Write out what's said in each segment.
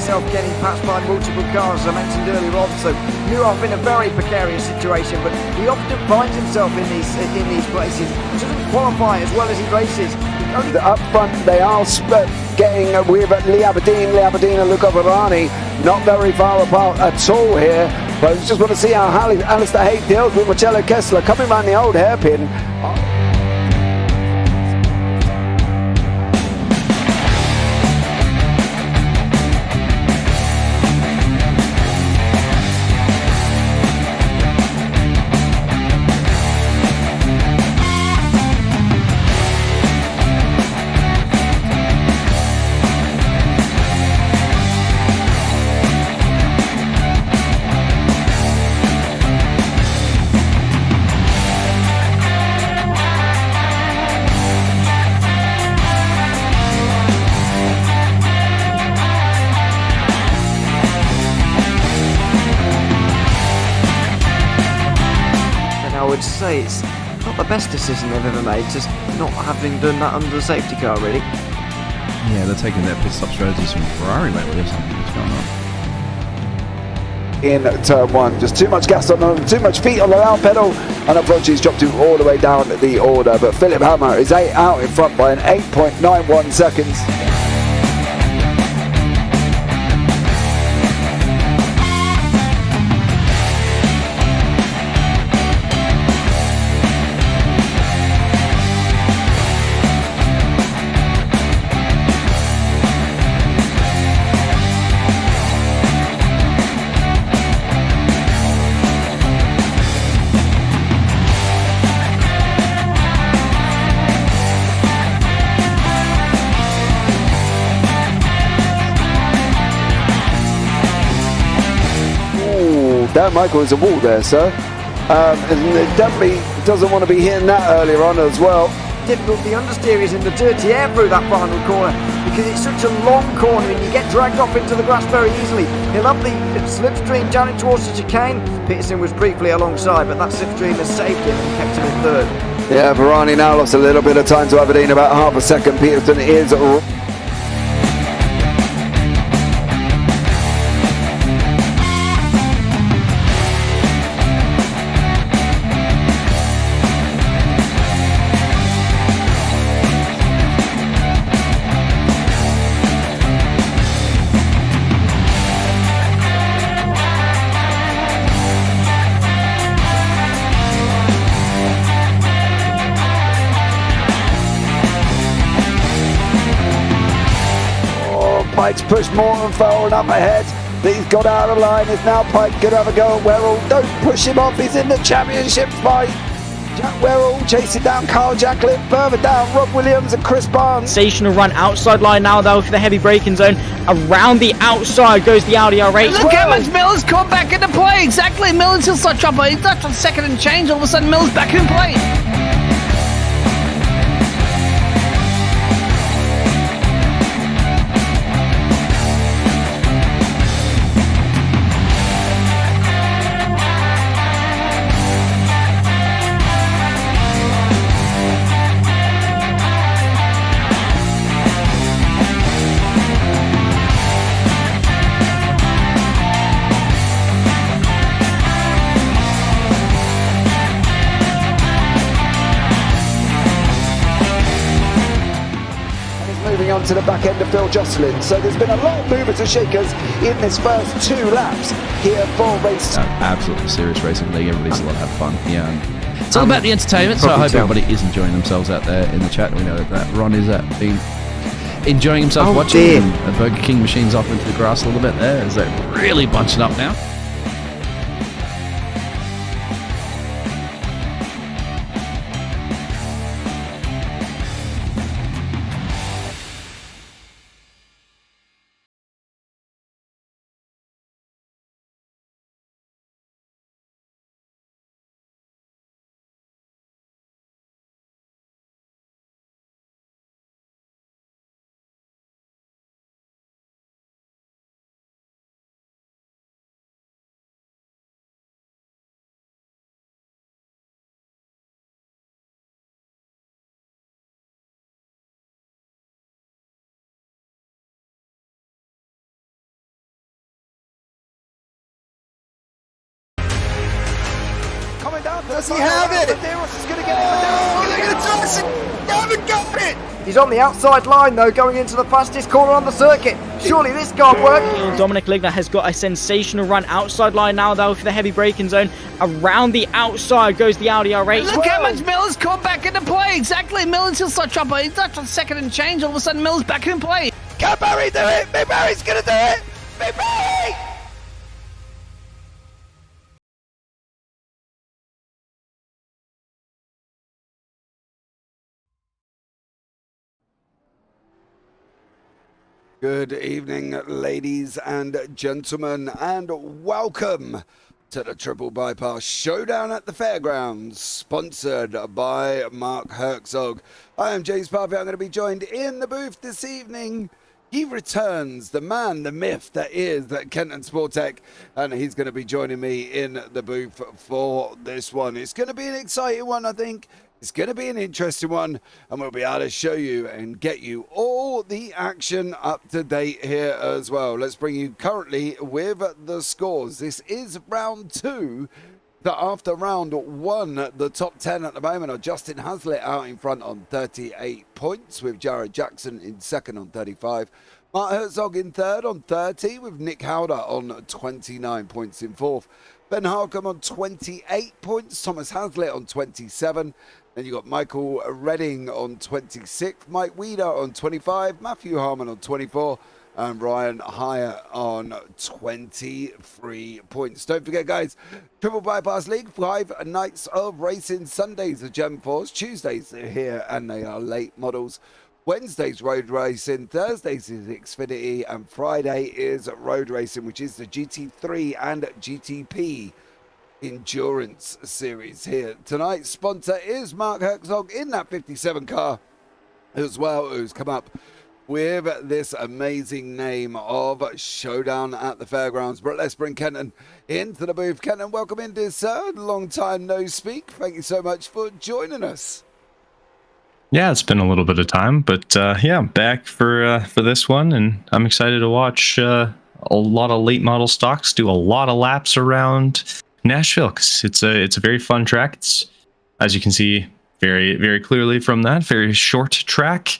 himself getting passed by multiple cars, as I mentioned earlier on, so knew off in a very precarious situation, but he often finds himself in these places. He doesn't qualify as well as he races. Up front they are getting with Lee Aberdeen and Luca Varani not very far apart at all here, but I just want to see how Alistair Hay deals with Marcello Kessler coming around the old hairpin. I would say it's not the best decision they've ever made, just not having done that under the safety car, really. Yeah, they're taking their pit stop strategies from Ferrari lately or something. What's going on? In turn one, just too much gas on them, too much feet on the loud pedal, and unfortunately he's dropped you all the way down the order. But Philip Hammer is out in front by an 8.91 seconds. Dan Michael is a wall there, sir. And it definitely doesn't want to be hitting that earlier on as well. Difficult, the understeer is in the dirty air through that final corner because it's such a long corner and you get dragged off into the grass very easily. He'll have the slipstream down in towards the chicane. Peterson was briefly alongside, but that slipstream has saved him and kept him in third. Yeah, Varani now lost a little bit of time to Aberdeen, about half a second. Peterson is Pike's pushed Morton forward up ahead. He's got out of line. Is now Pike going to have a go at Werrell? Don't push him off. He's in the championship fight. Jack Werrell chasing down Carl Jacklin. Further down, Rob Williams and Chris Barnes. Sensational run outside line now though for the heavy braking zone. Around the outside goes the Audi R8. Look how much Miller's come back into play. Exactly. Miller's still such up. He's left on second and change. All of a sudden Miller's back in play. Moving on to the back end of Phil Jocelyn. So there's been a lot of movers and shakers in this first 2 laps here for race. Absolutely serious racing league. Everybody's allowed to have fun. Yeah, it's all about the entertainment. So I hope everybody is enjoying themselves out there in the chat. We know that Ron is been enjoying himself watching. The Burger King machines off into the grass a little bit there as they're really bunching up now. Does he have it? Medeiros is going to get it. Oh, look at Johnson! Haven't got it! He's on the outside line though, going into the fastest corner on the circuit. Surely this can't work. Dominic Ligner has got a sensational run outside line now though for the heavy braking zone. Around the outside goes the Audi R8. Look how much Miller's caught back into play. Exactly. Miller's still start chopper. He's not on second and change. All of a sudden, Miller's back in play. Can Barry do it? Big Barry's gonna do it! Big Barry! Good evening, ladies and gentlemen, and welcome to the Triple Bypass Showdown at the Fairgrounds, sponsored by Mark Hertzog. I am James Parfitt. I'm going to be joined in the booth this evening. He returns, the man, the myth that is Kenton Sportec, and he's going to be joining me in the booth for this one. It's going to be an exciting one, I think. It's going to be an interesting one, and we'll be able to show you and get you all the action up to date here as well. Let's bring you currently with the scores. This is round 2. That after round 1, the top 10 at the moment are Justin Hazlitt out in front on 38 points, with Jared Jackson in second on 35. Mark Hertzog in third on 30, with Nick Howder on 29 points in fourth. Ben Harcombe on 28 points, Thomas Hazlitt on 27. Then you've got Michael Redding on 26, Mike Weeder on 25, Matthew Harmon on 24, and Ryan Hire on 23 points. Don't forget, guys, Triple Bypass League, 5 nights of racing. Sundays are Gem 4s, Tuesdays are here and they are late models. Wednesdays road racing, Thursdays is Xfinity, and Friday is road racing, which is the GT3 and GTP endurance series here. Tonight's sponsor is Mark Hertzog in that 57 car as well, who's come up with this amazing name of Showdown at the Fairgrounds. But let's bring Kenton into the booth. Kenton, welcome in, dear sir. Long time no speak. Thank you so much for joining us. Yeah, it's been a little bit of time, but yeah, I'm back for this one, and I'm excited to watch a lot of late model stocks do a lot of laps around Nashville, because it's a very fun track. It's, as you can see very, very clearly from that, very short track.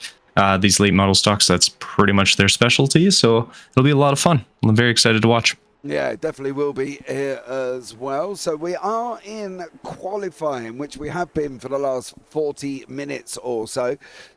These late model stocks, that's pretty much their specialty, so it'll be a lot of fun. I'm very excited to watch. Yeah, it definitely will be here as well. So we are in qualifying, which we have been for the last 40 minutes or so.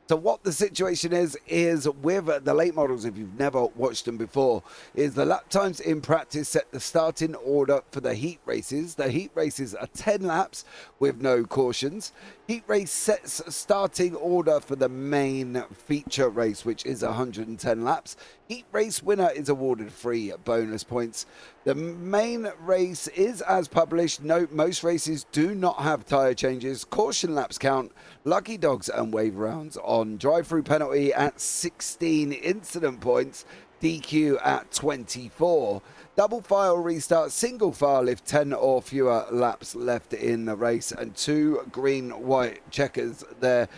So what the situation is with the late models, if you've never watched them before, is the lap times in practice set the starting order for the heat races. The heat races are 10 laps with no cautions. Heat race sets starting order for the main feature race, which is 110 laps. Heat race winner is awarded 3 bonus points. The main race is as published. Note, most races do not have tyre changes. Caution laps count. Lucky dogs and wave rounds on drive-through penalty at 16 incident points. DQ at 24. Double file restart, single file if 10 or fewer laps left in the race, and 2 green-white checkers there.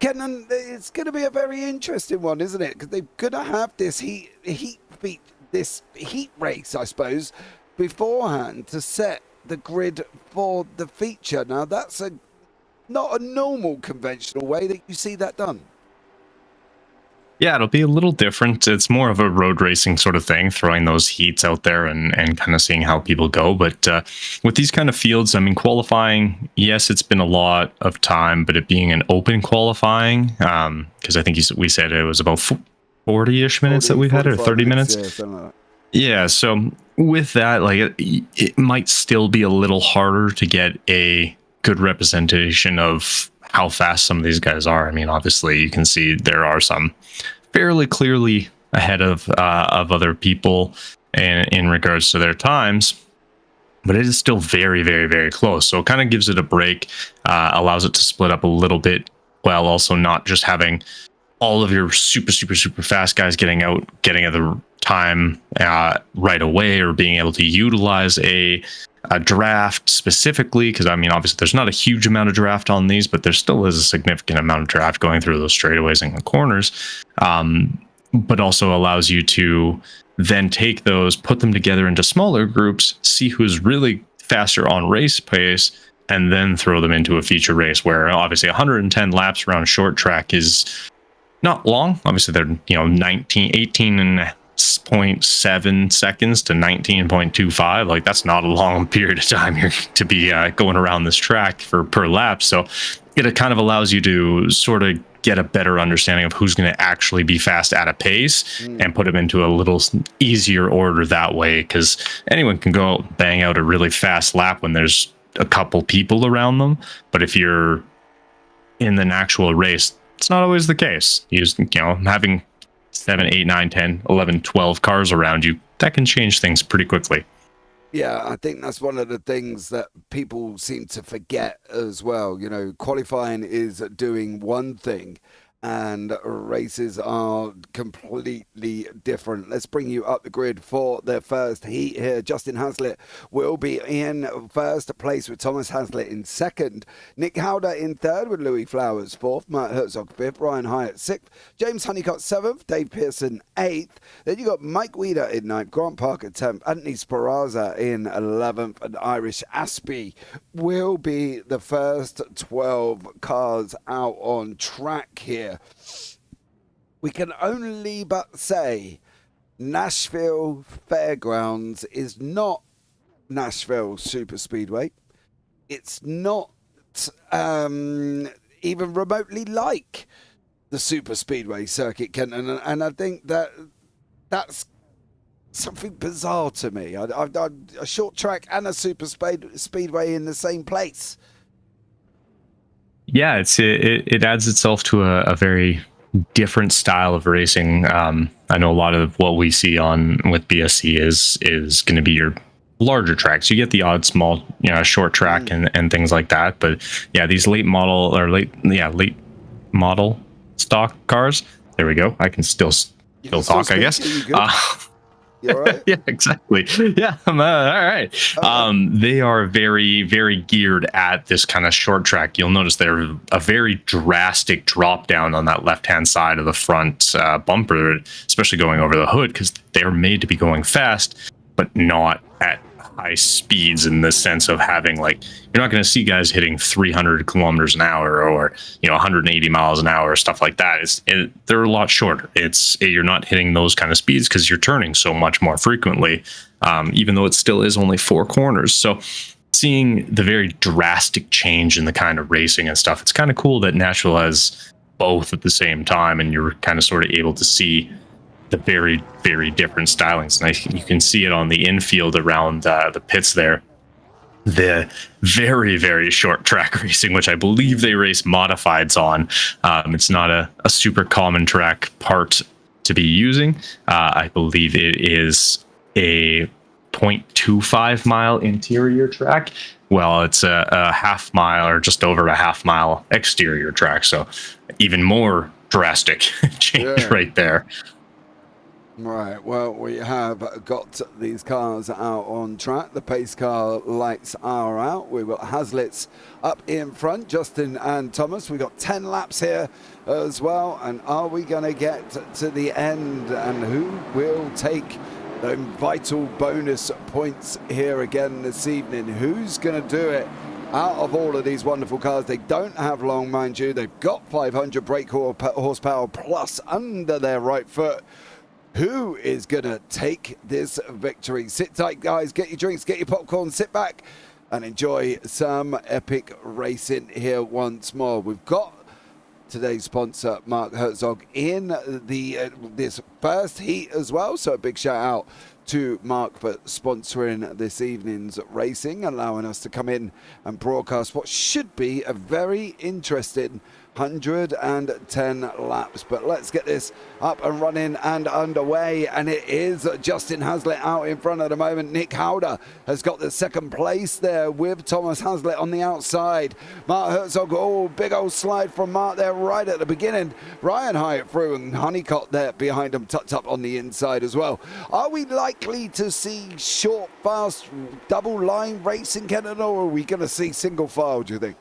Kenan, it's going to be a very interesting one, isn't it? Because they're going to have this heat race, I suppose, beforehand to set the grid for the feature. Now, that's not a normal conventional way that you see that done. Yeah, it'll be a little different. It's more of a road racing sort of thing, throwing those heats out there and kind of seeing how people go. But with these kind of fields, I mean, qualifying, yes, it's been a lot of time, but it being an open qualifying, because I think we said it was about 40-ish minutes that we've had, or 30 minutes. Yeah, something like that. Yeah, so with that, like it might still be a little harder to get a good representation of how fast some of these guys are. I mean, obviously you can see there are some fairly clearly ahead of other people in regards to their times, but it is still very, very, very close. So it kind of gives it a break, allows it to split up a little bit, while also not just having all of your super, super, super fast guys getting at the time right away, or being able to utilize a draft specifically, because I mean, obviously there's not a huge amount of draft on these, but there still is a significant amount of draft going through those straightaways and the corners, but also allows you to then take those, put them together into smaller groups, see who's really faster on race pace, and then throw them into a feature race where obviously 110 laps around short track is not long. Obviously they're 18.7 seconds to 19.25. Like, that's not a long period of time here to be going around this track per lap. So it kind of allows you to sort of get a better understanding of who's going to actually be fast at a pace and put them into a little easier order that way, because anyone can go bang out a really fast lap when there's a couple people around them. But if you're in an actual race, it's not always the case. Having 7, 8, 9, 10, 11, 12 cars around you, that can change things pretty quickly. Yeah, I think that's one of the things that people seem to forget as well. Qualifying is doing one thing and races are completely different. Let's bring you up the grid for their first heat here. Justin Haslett will be in first place with Thomas Haslett in second. Nick Howder in third with Louis Flowers fourth. Matt Hertzog fifth. Ryan Hyatt sixth. James Honeycutt seventh. Dave Pearson eighth. Then you got Mike Weeder in ninth. Grant Parker 10th. Anthony Sparaza in 11th. And Irish Aspie will be the first 12 cars out on track here. We can only but say Nashville Fairgrounds is not Nashville Super Speedway. It's not even remotely like the Super Speedway circuit, Kenton, and I think that's something bizarre to me. A short track and a Super Speedway in the same place. Yeah, it adds itself to a very different style of racing. I know a lot of what we see with BSC is going to be your larger tracks. You get the odd small, short track and things like that. But yeah, these late model stock cars. There we go. I can still talk, I guess. You all right? Yeah, exactly. Yeah, I'm all right. They are very, very geared at this kind of short track. You'll notice they're a very drastic drop down on that left-hand side of the front bumper, especially going over the hood, because they're made to be going fast, but not at high speeds in the sense of having, like, you're not going to see guys hitting 300 kilometers an hour or 180 miles an hour, stuff like that. They're a lot shorter. You're not hitting those kind of speeds because you're turning so much more frequently, even though it still is only 4 corners. So seeing the very drastic change in the kind of racing and stuff, it's kind of cool that Nashville has both at the same time, and you're kind of sort of able to see the very, very different stylings. And you can see it on the infield around the pits there. The very, very short track racing, which I believe they race modifieds on. It's not a super common track part to be using. I believe it is a 0.25 mile interior track. Well, it's a half mile or just over a half mile exterior track. So even more drastic change right there. Right, well, we have got these cars out on track. The pace car lights are out. We've got Haslett's up in front, Justin and Thomas. We've got 10 laps here as well. And are we going to get to the end? And who will take the vital bonus points here again this evening? Who's going to do it? Out of all of these wonderful cars, they don't have long, mind you. They've got 500 brake horsepower plus under their right foot. Who is going to take this victory? Sit tight, guys. Get your drinks, get your popcorn, sit back and enjoy some epic racing here once more. We've got today's sponsor, Mark Hertzog, in this first heat as well. So a big shout out to Mark for sponsoring this evening's racing, allowing us to come in and broadcast what should be a very interesting 110 laps. But let's get this up and running and underway, and it is Justin Haslett out in front at the moment. Nick Howder has got the second place there with Thomas Haslett on the outside. Mark Hertzog, big old slide from Mark there right at the beginning. Ryan Hyatt through, and Honeycutt there behind him, tucked up on the inside as well. Are we likely to see short, fast, double line racing, Kenton, or are we going to see single file, do you think?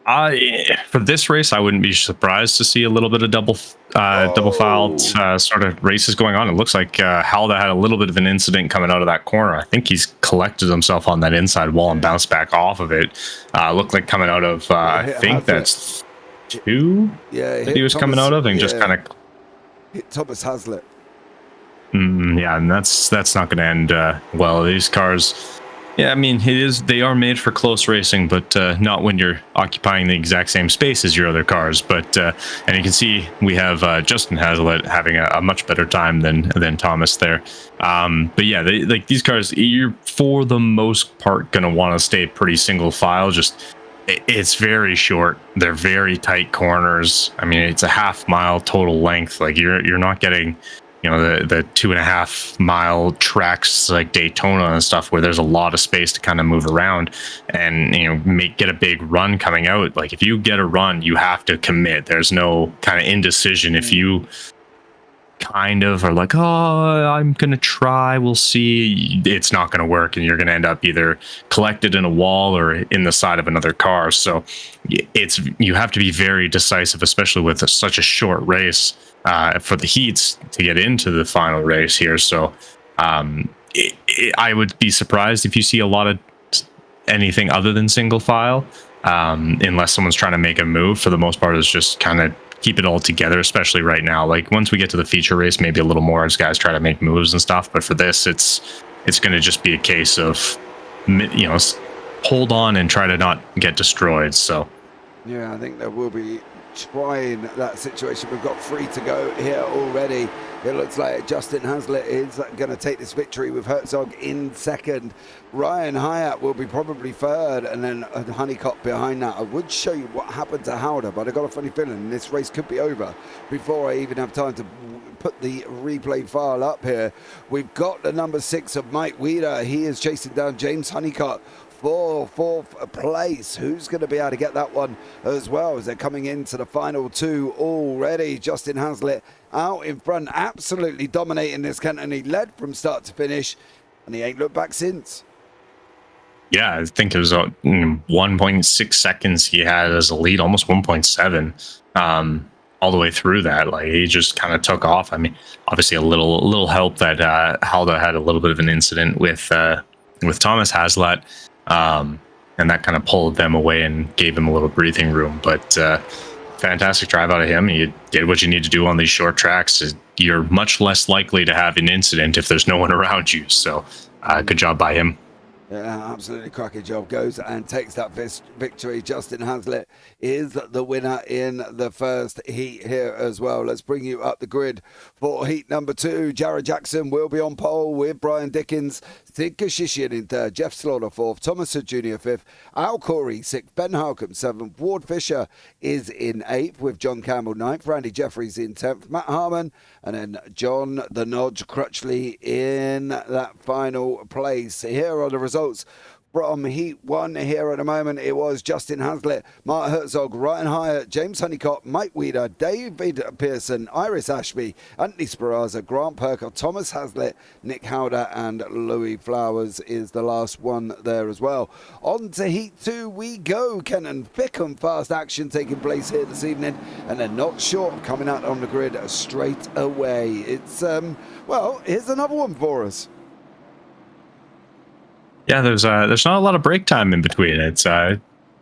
For this race, I wouldn't be surprised to see a little bit of double filed sort of races going on. It looks like Halda had a little bit of an incident coming out of that corner. I think he's collected himself on that inside wall and bounced back off of it. Looked like coming out of, I think that's 2 that he was coming out of, and just kind of hit Thomas Hazlitt. Yeah, and that's not going to end well. These cars. Yeah, I mean, they are made for close racing, but not when you're occupying the exact same space as your other cars. But and you can see we have Justin Hazlitt having a much better time than Thomas there. But yeah, these cars, you're for the most part going to want to stay pretty single file. Just it's very short. They're very tight corners. I mean, it's a half-mile total length. Like you're not getting, you know, the 2.5 mile tracks like Daytona and stuff where there's a lot of space to kind of move around and, you know, get a big run coming out. Like if you get a run, you have to commit. There's no kind of indecision. If you kind of are like, oh, I'm going to try, we'll see, it's not going to work. And you're going to end up either collected in a wall or in the side of another car. So you have to be very decisive, especially with such a short race. For the heats to get into the final race here. So I would be surprised if you see a lot of anything other than single file, unless someone's trying to make a move. For the most part, it's just kind of keep it all together, especially right now. Like once we get to the feature race, maybe a little more as guys try to make moves and stuff. But for this, it's going to just be a case of, you know, hold on and try to not get destroyed. So yeah, I think there will be trying that situation. We've got 3 to go here already. It looks like Justin Hazlitt is going to take this victory with Hertzog in second. Ryan Hyatt will be probably third, and then Honeycutt behind that. I would show you what happened to Halda, but I got a funny feeling this race could be over before I even have time to put the replay file up here. We've got the number 6 of Mike Weeder. He is chasing down James Honeycutt for 4th place. Who's going to be able to get that one as well as they're coming into the final 2 already? Justin Hazlitt out in front, absolutely dominating this, Kenton. He led from start to finish, and he ain't looked back since. Yeah, I think it was 1.6 seconds he had as a lead, almost 1.7 all the way through that. Like he just kind of took off. I mean, obviously a little help that Halda had a little bit of an incident with Thomas Hazlitt. And that kind of pulled them away and gave him a little breathing room. But fantastic drive out of him. You did what you need to do on these short tracks. You're much less likely to have an incident if there's no one around you. So good job by him. Yeah, absolutely cracking job. Goes and takes that victory. Justin Hazlitt is the winner in the first heat here as well. Let's bring you up the grid for heat number 2. Jared Jackson will be on pole with Brian Dickens. Sid Kashishian in third. Jeff Slaughter 4th. Thomas Hood Jr. 5th. Al Corey 6th. Ben Halcombe 7th. Ward Fisher is in 8th with John Campbell 9th. Randy Jeffries in 10th. Matt Harmon and then John the Nodge Crutchley in that final place. Here are the results from Heat 1 here at the moment. It was Justin Hazlitt, Mark Hertzog, Ryan Hyatt, James Honeycutt, Mike Weeder, David Pearson, Iris Ashby, Anthony Speraza, Grant Perker, Thomas Hazlitt, Nick Halda, and Louis Flowers is the last one there as well. On to Heat 2 we go, Kenton. Thick and fast action taking place here this evening, and they're not short of coming out on the grid straight away. It's, well, here's another one for us. Yeah, there's not a lot of break time in between. It's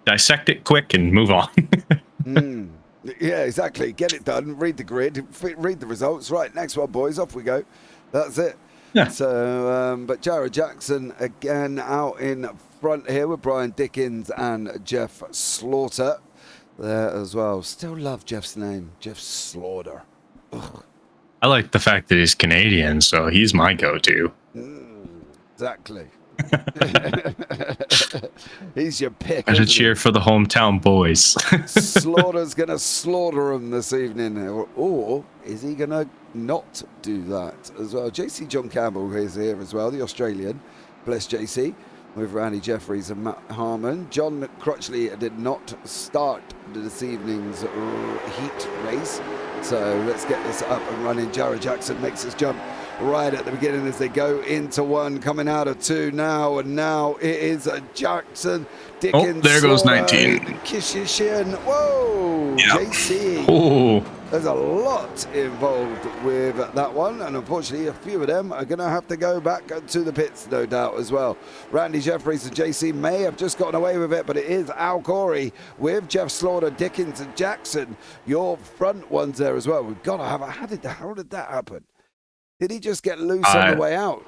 dissect it quick and move on. Yeah, exactly. Get it done. Read the grid. Read the results. Right, next one, boys. Off we go. That's it. Yeah. So, but Jared Jackson again out in front here with Brian Dickens and Jeff Slaughter there as well. Still love Jeff's name, Jeff Slaughter. Ugh. I like the fact that he's Canadian, so he's my go-to. Exactly. He's your pick. I should cheer for the hometown boys. Slaughter's gonna slaughter him this evening, or is he gonna not do that as well? JC John Campbell is here as well, the Australian. Bless JC with Randy Jeffries and Matt Harmon. John Crutchley did not start this evening's heat race, so let's get this up and running. Jared Jackson makes his jump right at the beginning as they go into one, coming out of two now, and now it is a Jackson, Dickens, there goes Slaughter, 19. Kishishin. Whoa, Yep. JC. Oh, There's a lot involved with that one, and unfortunately a few of them are going to have to go back to the pits, no doubt, as well. Randy Jeffries and JC may have just gotten away with it, but it is Al Corey with Jeff Slaughter, Dickens and Jackson, your front ones there as well. We've got to have a, how did that happen? Did he just get loose on the way out?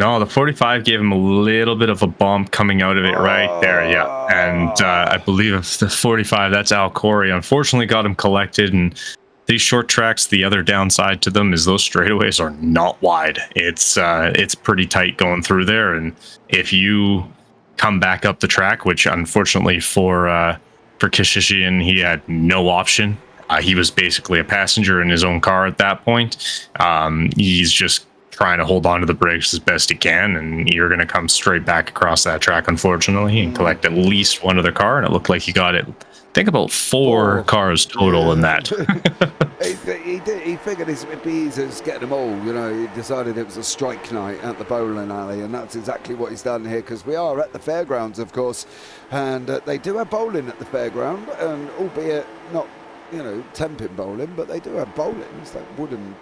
no, the 45 gave him a little bit of a bump coming out of it right there, yeah. And I believe the 45, that's Al Corey, unfortunately got him collected. And these short tracks, the other downside to them is those straightaways are not wide. It's pretty tight going through there. And if you come back up the track, which unfortunately for Kishishian, he had no option. He was basically a passenger in his own car at that point. He's just trying to hold on to the brakes as best he can, and you're going to come straight back across that track, unfortunately, and collect at least one other car. And it looked like he got it, I think, about four cars total in that. He figured it'd be easy just getting them all. You know, he decided it was a strike night at the bowling alley, and that's exactly what he's done here, because we are at the Fairgrounds, of course, and they do have bowling at the Fairground, and albeit not, you know, 10-pin bowling, but they do have bowling. It's like wooden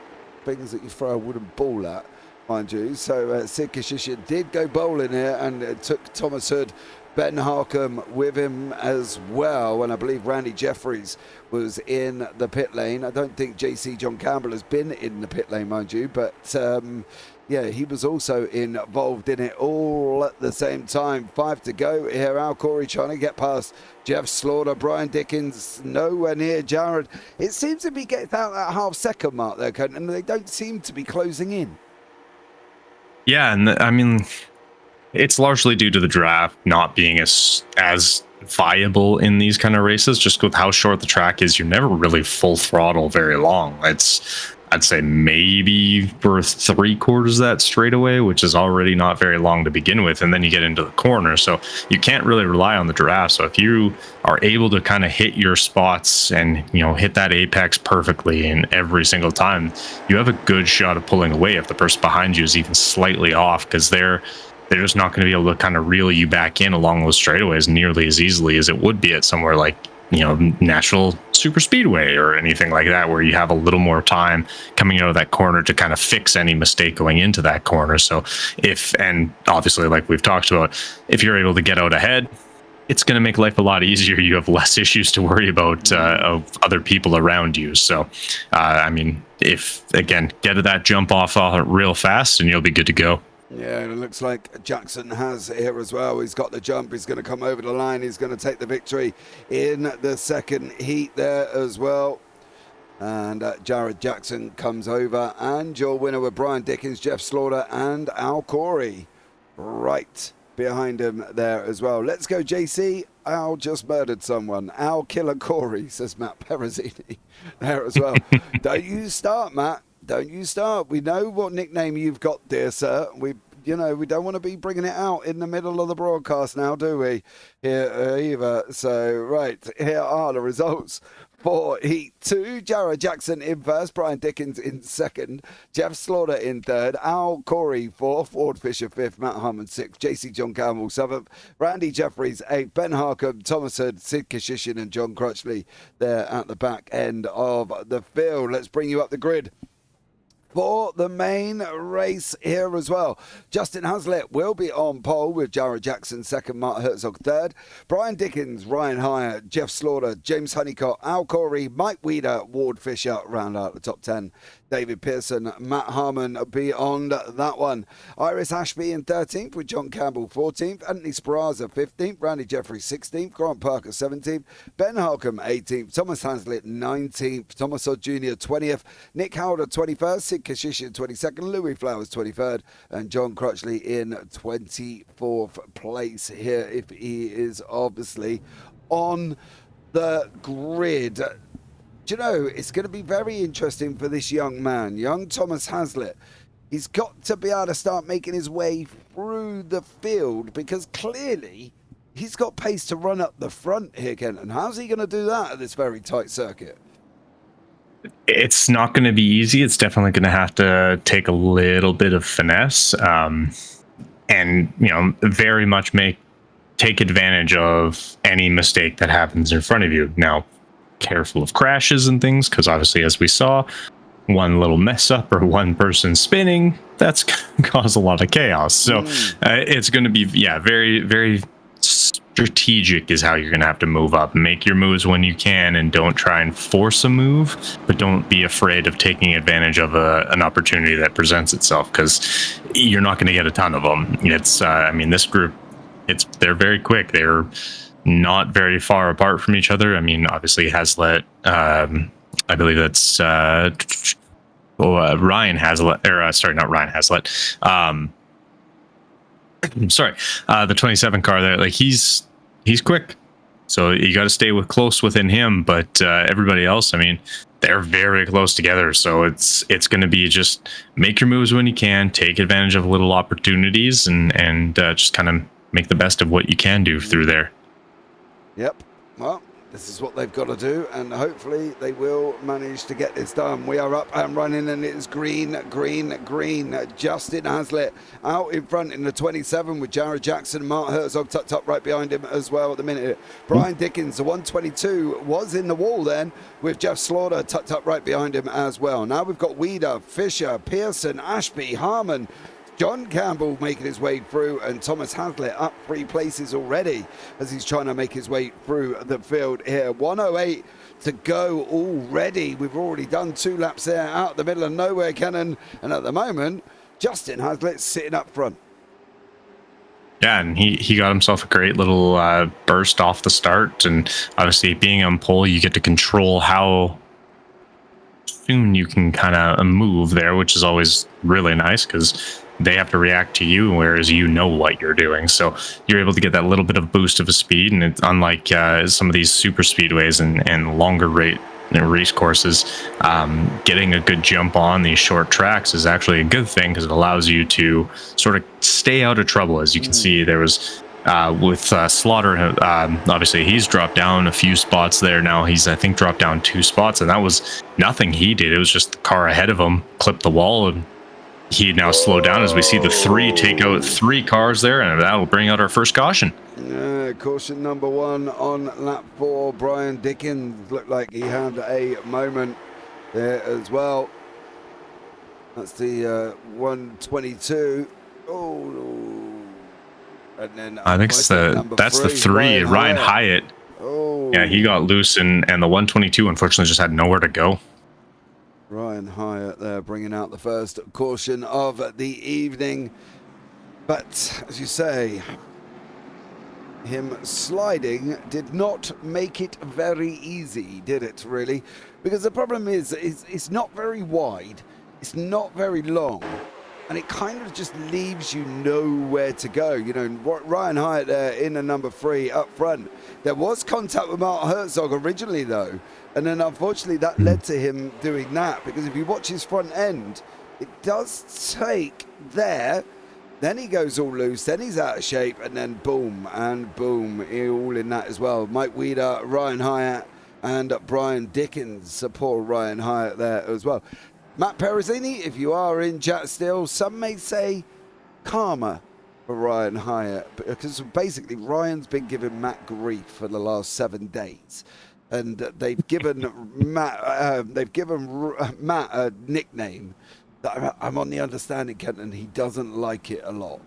things that you throw a wooden ball at, mind you. So Sid Kishishian did go bowling here, and it took Thomas Hood, Ben Harkham with him as well, and I believe Randy Jeffries was in the pit lane. I don't think JC John Campbell has been in the pit lane, mind you, but yeah, he was also involved in it all at the same time. 5 to go here. Al Corey trying to get past Jeff Slaughter, Brian Dickens, nowhere near Jared. It seems to be getting out that half-second mark there, Conan, and they don't seem to be closing in. Yeah, and I mean, it's largely due to the draft not being as viable in these kind of races. Just with how short the track is, you're never really full throttle very long. It's, I'd say, maybe for 3/4 of that straightaway, which is already not very long to begin with, and then you get into the corner, so you can't really rely on the draft. So if you are able to kind of hit your spots and, you know, hit that apex perfectly in every single time, you have a good shot of pulling away if the person behind you is even slightly off, because they're just not going to be able to kind of reel you back in along those straightaways nearly as easily as it would be at somewhere like, you know, Nashville Super Speedway or anything like that, where you have a little more time coming out of that corner to kind of fix any mistake going into that corner. So and obviously, like we've talked about, if you're able to get out ahead, it's going to make life a lot easier. You have less issues to worry about of other people around you. So, I mean, if, again, get that jump off real fast and you'll be good to go. Yeah, and it looks like Jackson has here as well. He's got the jump. He's going to come over the line. He's going to take the victory in the second heat there as well. And Jared Jackson comes over. And your winner with Brian Dickens, Jeff Slaughter, and Al Corey right behind him there as well. Let's go, JC. Al just murdered someone. Al Killer Corey, says Matt Perazini there as well. Don't you start, Matt. Don't you start. We know what nickname you've got, dear sir. We don't want to be bringing it out in the middle of the broadcast now, do we? Here either. So, right, here are the results for Heat 2. Jared Jackson in first, Brian Dickens in second, Jeff Slaughter in third, Al Corey fourth, Ward Fisher fifth, Matt Harmon sixth, JC John Campbell seventh, Randy Jeffries eighth, Ben Harkham, Thomas Hood, Sid Kishishian and John Crutchley there at the back end of the field. Let's bring you up the grid for the main race here as well. Justin Hazlitt will be on pole with Jared Jackson second, Mark Hertzog third, Brian Dickens, Ryan Hyatt, Jeff Slaughter, James Honeycott, Al Corey, Mike Weeder, Ward Fisher round out the top 10. David Pearson, Matt Harmon beyond that one. Iris Ashby in 13th with John Campbell 14th, Anthony Speraza 15th, Randy Jeffries 16th, Grant Parker 17th, Ben Harkham 18th, Thomas Hazlitt 19th, Thomas Hood Jr. 20th, Nick Howard 21st, Sid Kishishian 22nd, Louis Flowers 23rd, and John Crutchley in 24th place here if he is obviously on the grid. Do you know, it's going to be very interesting for this young man, young Thomas Hazlitt. He's got to be able to start making his way through the field, because clearly he's got pace to run up the front here, Kenton. How's he going to do that at this very tight circuit? It's not going to be easy. It's definitely going to have to take a little bit of finesse, and very much take advantage of any mistake that happens in front of you. Now, careful of crashes and things, because obviously, as we saw, one little mess up or one person spinning, that's going to cause a lot of chaos. So it's going to be, very, very strategic is how you're going to have to move up. Make your moves when you can, and don't try and force a move, but don't be afraid of taking advantage of an opportunity that presents itself, because you're not going to get a ton of them. It's, this group, they're very quick. They're not very far apart from each other. I mean, obviously Hazlitt, I believe that's Ryan Hazlitt, or sorry, not Ryan Hazlitt. The 27 car there, like he's quick, so you got to stay close within him. But everybody else, I mean, they're very close together. So it's going to be just make your moves when you can, take advantage of little opportunities, and just kind of make the best of what you can do through there. Yep. Well, this is what they've got to do, and hopefully they will manage to get this done. We are up and running, and it's green. Justin Hazlitt out in front in the 27 with Jared Jackson. Mark Hertzog tucked up right behind him as well at the minute. Brian Dickens, the 122, was in the wall then, with Jeff Slaughter tucked up right behind him as well. Now we've got Weeder, Fisher, Pearson, Ashby, Harmon, John Campbell making his way through, and Thomas Hazlitt up 3 places already as he's trying to make his way through the field here. 1:08 to go already. We've already done 2 laps there out the middle of nowhere, Cannon. And at the moment, Justin Hazlitt sitting up front. Yeah, and he got himself a great little burst off the start. And obviously being on pole, you get to control how soon you can kind of move there, which is always really nice, because they have to react to you, whereas you know what you're doing. So you're able to get that little bit of boost of a speed. And it's unlike some of these super speedways and longer race courses, getting a good jump on these short tracks is actually a good thing, because it allows you to sort of stay out of trouble. As you can see, there was with Slaughter, obviously he's dropped down a few spots there. Now he's, I think, dropped down 2 spots, and that was nothing he did. It was just the car ahead of him clipped the wall, and he now slowed down as we see the 3 take out 3 cars there, and that will bring out our first caution. Caution number 1 on lap 4. Brian Dickens looked like he had a moment there as well. That's the 122. And then I think that's the 3. Ryan Hyatt. Yeah, he got loose, and the 122 unfortunately just had nowhere to go. Ryan Hyatt there bringing out the first caution of the evening. But as you say, him sliding did not make it very easy, did it, really? Because the problem is it's not very wide, it's not very long, and it kind of just leaves you nowhere to go. You know, Ryan Hyatt there in the number 3 up front. There was contact with Mark Hertzog originally, though, and then unfortunately that led to him doing that, because if you watch his front end, it does take there, then he goes all loose, then he's out of shape, and then boom, all in that as well. Mike Weeder, Ryan Hyatt, and Brian Dickens, poor Ryan Hyatt there as well. Matt Perezzini, if you are in chat still, some may say karma for Ryan Hyatt, because basically Ryan's been giving Matt grief for the last 7 days, and they've given Matt a nickname that I'm on the understanding, Kenton, he doesn't like it a lot.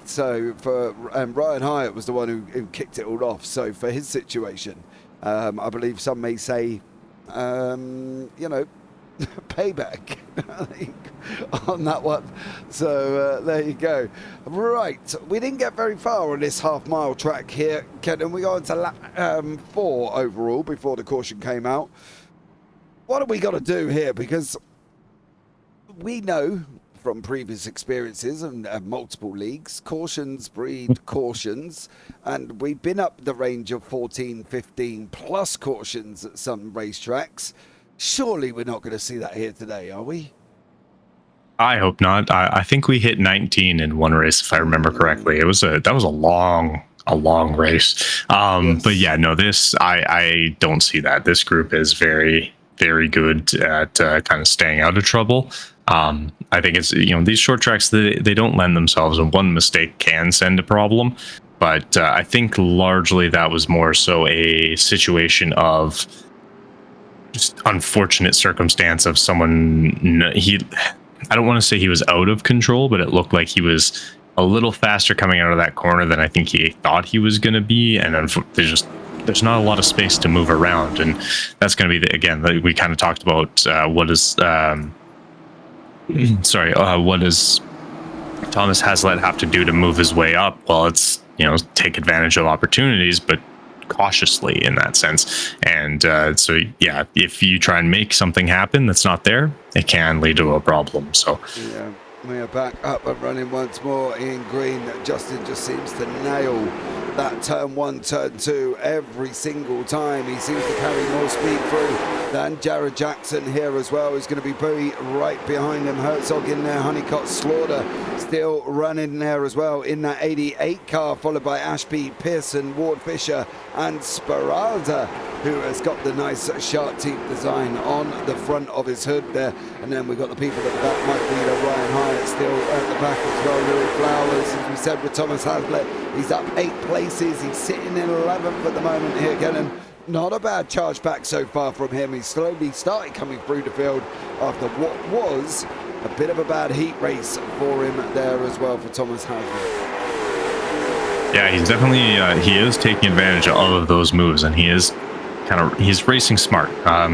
So Ryan Hyatt was the one who kicked it all off. So for his situation, I believe some may say, payback, I think, on that one. So there you go. Right, we didn't get very far on this half-mile track here, Kenton. We got into lap 4 overall before the caution came out. What have we got to do here? Because we know from previous experiences and multiple leagues, cautions breed cautions, and we've been up the range of 14, 15 plus cautions at some racetracks. Surely we're not going to see that here today, are we? I hope not. I think we hit 19 in one race, if I remember correctly. That was a long race. Yes. But yeah, no, I don't see that. This group is very, very good at kind of staying out of trouble. I think it's, these short tracks, they don't lend themselves, and one mistake can send a problem. But I think largely that was more so a situation of just unfortunate circumstance of someone. I don't want to say he was out of control, but it looked like he was a little faster coming out of that corner than I think he thought he was going to be. And there's not a lot of space to move around. And that's going to be, we kind of talked about what does Thomas Hazlitt have to do to move his way up? Well, it's, take advantage of opportunities, but cautiously in that sense. And so if you try and make something happen that's not there, it can lead to a problem. So yeah, we are back up and running once more in green. Justin just seems to nail that turn 1, turn 2 every single time. He seems to carry more speed through than Jared Jackson here as well. He's going to be very right behind him. Hertzog in there, Honeycott, Slaughter still running there as well in that 88 car, followed by Ashby, Pearson, Ward Fisher and Speranza, who has got the nice shark teeth design on the front of his hood there. And then we've got the people at the back, Mike Wheeler, Ryan Hyatt still at the back as well, Louis Flowers, as we said with Thomas Hazlitt. He's up 8 places, he's sitting in 11th at the moment here, Kenan. Not a bad charge back so far from him. He slowly started coming through the field after what was a bit of a bad heat race for him there as well for Thomas Hazlitt. Yeah, he's definitely he is taking advantage of those moves, and he's racing smart.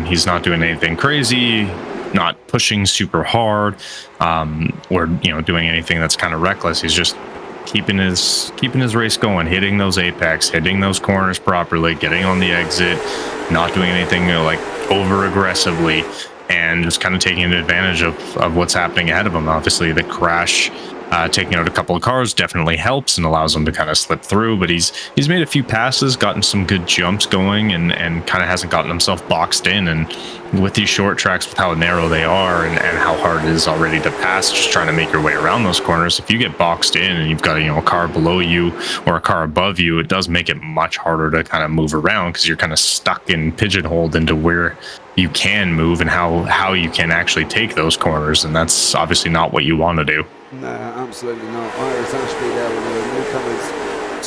He's not doing anything crazy, not pushing super hard, or doing anything that's kind of reckless. He's just keeping his race going, hitting those apex, hitting those corners properly, getting on the exit, not doing anything like over aggressively, and just kind of taking advantage of what's happening ahead of him. Obviously, the crash, taking out a couple of cars definitely helps and allows him to kind of slip through, but he's made a few passes, gotten some good jumps going, and kind of hasn't gotten himself boxed in. And with these short tracks, with how narrow they are and how hard it is already to pass, just trying to make your way around those corners, if you get boxed in and you've got a car below you or a car above you, it does make it much harder to kind of move around, because you're kind of stuck and pigeonholed into where you can move and how you can actually take those corners, and that's obviously not what you want to do. No, absolutely not. Iris Ashby there, one of the newcomers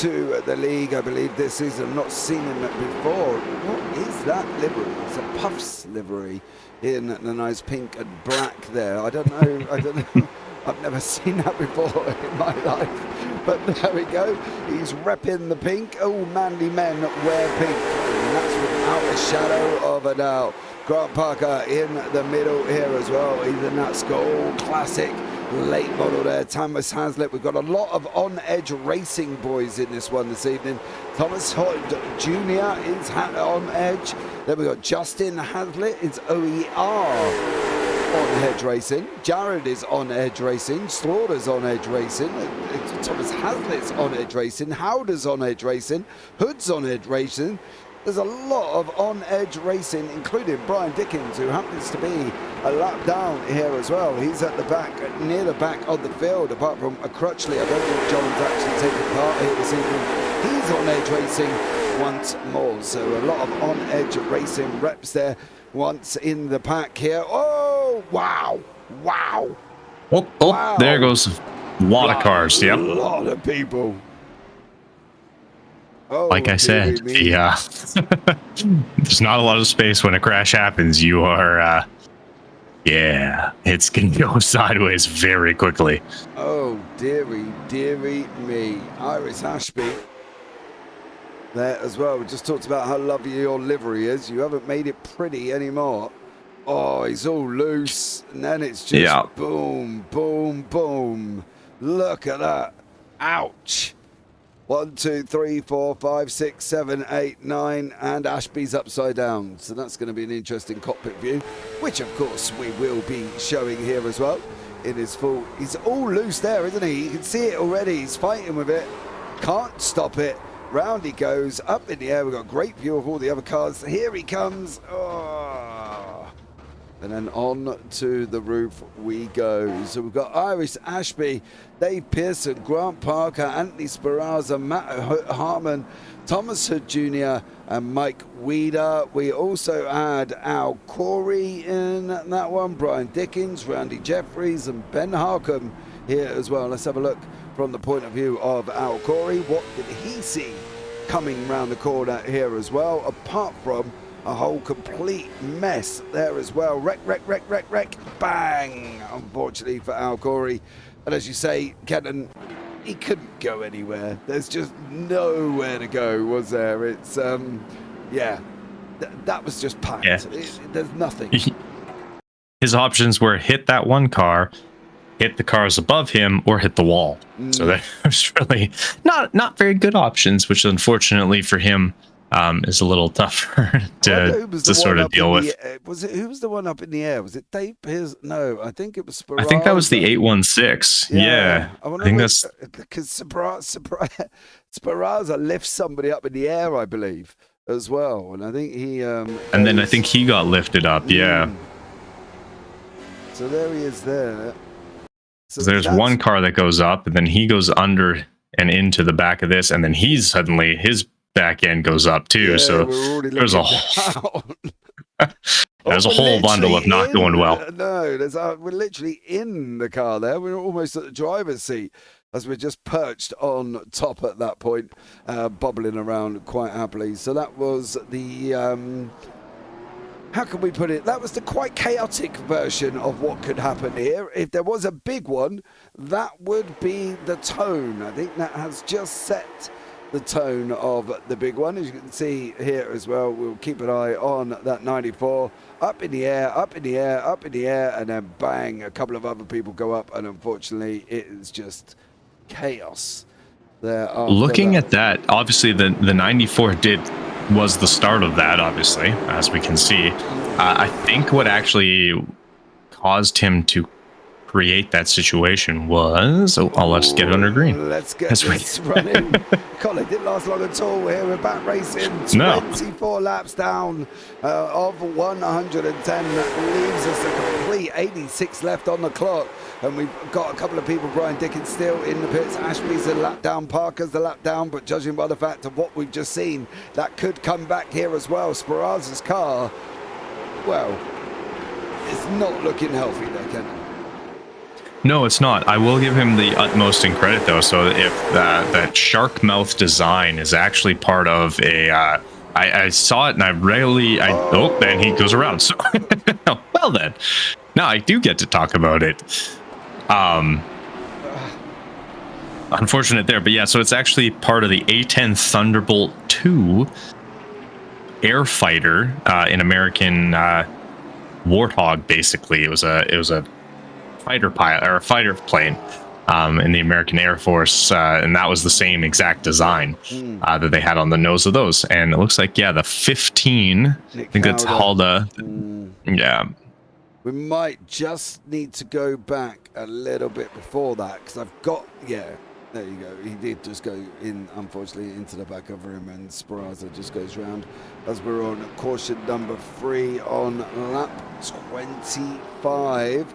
to the league, I believe, this season. I've not seen him before. What is that livery? It's a Puffs livery in the nice pink and black there. I don't know. I've never seen that before in my life. But there we go. He's repping the pink. Oh, manly men wear pink. And that's without a shadow of a doubt. Grant Parker in the middle here as well. He's in that Skull Classic late model there. Thomas Hazlitt. We've got a lot of on-edge racing boys in this one this evening. Thomas Hood Jr. is on edge. Then we've got Justin Hazlitt. It's OER on edge racing. Jared is on edge racing. Slaughter's on edge racing. Thomas Hazlitt's on edge racing. Howder's on edge racing. Hood's on edge racing. There's a lot of on-edge racing, including Brian Dickens, who happens to be a lap down here as well. He's at the back, near the back of the field, apart from a Crutchley. I don't think John's actually taking part here this evening. He's on edge racing once more. So a lot of on-edge racing reps there once in the pack here. Oh, wow. Wow. Oh, wow. There goes a lot of cars. Yep. A lot of people. Oh, like I said, there's not a lot of space when a crash happens. You are, it's going to go sideways very quickly. Oh, dearie me. Iris Ashby there as well. We just talked about how lovely your livery is. You haven't made it pretty anymore. Oh, he's all loose. And then it's just boom, boom, boom. Look at that. Ouch. 1, 2, 3, 4, 5, 6, 7, 8, 9, and Ashby's upside down. So that's going to be an interesting cockpit view, which of course we will be showing here as well. It is full. He's all loose there, isn't he? You can see it already. He's fighting with it. Can't stop it. Round he goes, up in the air. We've got a great view of all the other cars. Here he comes. Oh. And then on to the roof we go. So we've got Iris Ashby, Dave Pearson, Grant Parker, Anthony Speranza, Matt Hartman, Thomas Hood Jr. and Mike Weeder. We also had Al Corey in that one, Brian Dickens, Randy Jeffries and Ben Harcombe here as well. Let's have a look from the point of view of Al Corey. What did he see coming round the corner here as well, apart from a whole complete mess there as well. Wreck, bang, unfortunately for Al Corey. And as you say, Kenton, he couldn't go anywhere. There's just nowhere to go, was there? It's, yeah, that was just packed. Yeah. There's nothing. His options were hit that one car, hit the cars above him, or hit the wall. So that was really not very good options, which unfortunately for him is a little tougher to sort of deal with. Who was the one up in the air? Was it Dave Pierce? No, I think it was Speranza. I think that was the 816. Yeah. I think that's because Speranza lifts somebody up in the air, I believe, as well. And I think he and then I think he got lifted up. Yeah. So there he is there. So there's one car that goes up, and then he goes under and into the back of this, and then he's suddenly his back end goes up too. Yeah, so there's a whole there's a whole bundle of not going well. No, we're literally in the car there. We're almost at the driver's seat as we're just perched on top at that point, bubbling around quite happily. So that was the how can we put it? That was the quite chaotic version of what could happen here. If there was a big one, that would be the tone. I think that has just set the tone of the big one. As you can see here as well, we'll keep an eye on that 94. Up in the air, up in the air, up in the air, and then bang, a couple of other people go up, and unfortunately it is just chaos there. Looking at that, obviously the 94 was the start of that, obviously, as we can see. I think what actually caused him to create that situation was... let's get it under green. Let's get this running. Colin, didn't last long at all here. We're back racing. 24 laps down of 110. That leaves us a complete 86 left on the clock. And we've got a couple of people, Brian Dickens still in the pits. Ashby's a lap down, Parker's the lap down, but judging by the fact of what we've just seen, that could come back here as well. Speranza's car, well, it's not looking healthy there, Ken. No, it's not. I will give him the utmost in credit, though. So if that shark mouth design is actually part of a... I saw it, and then he goes around. So, well then. Now I do get to talk about it. Unfortunate there, but yeah, so it's actually part of the A-10 Thunderbolt 2 air fighter, an American Warthog. Basically, it was a fighter pilot or a fighter plane in the American Air Force, and that was the same exact design that they had on the nose of those. And it looks like the 15. I think that's Halda. Yeah. We might just need to go back a little bit before that, because I've got, there you go. He did just go in, unfortunately, into the back of him, and Speranza just goes round as we're on caution number 3 on lap 25.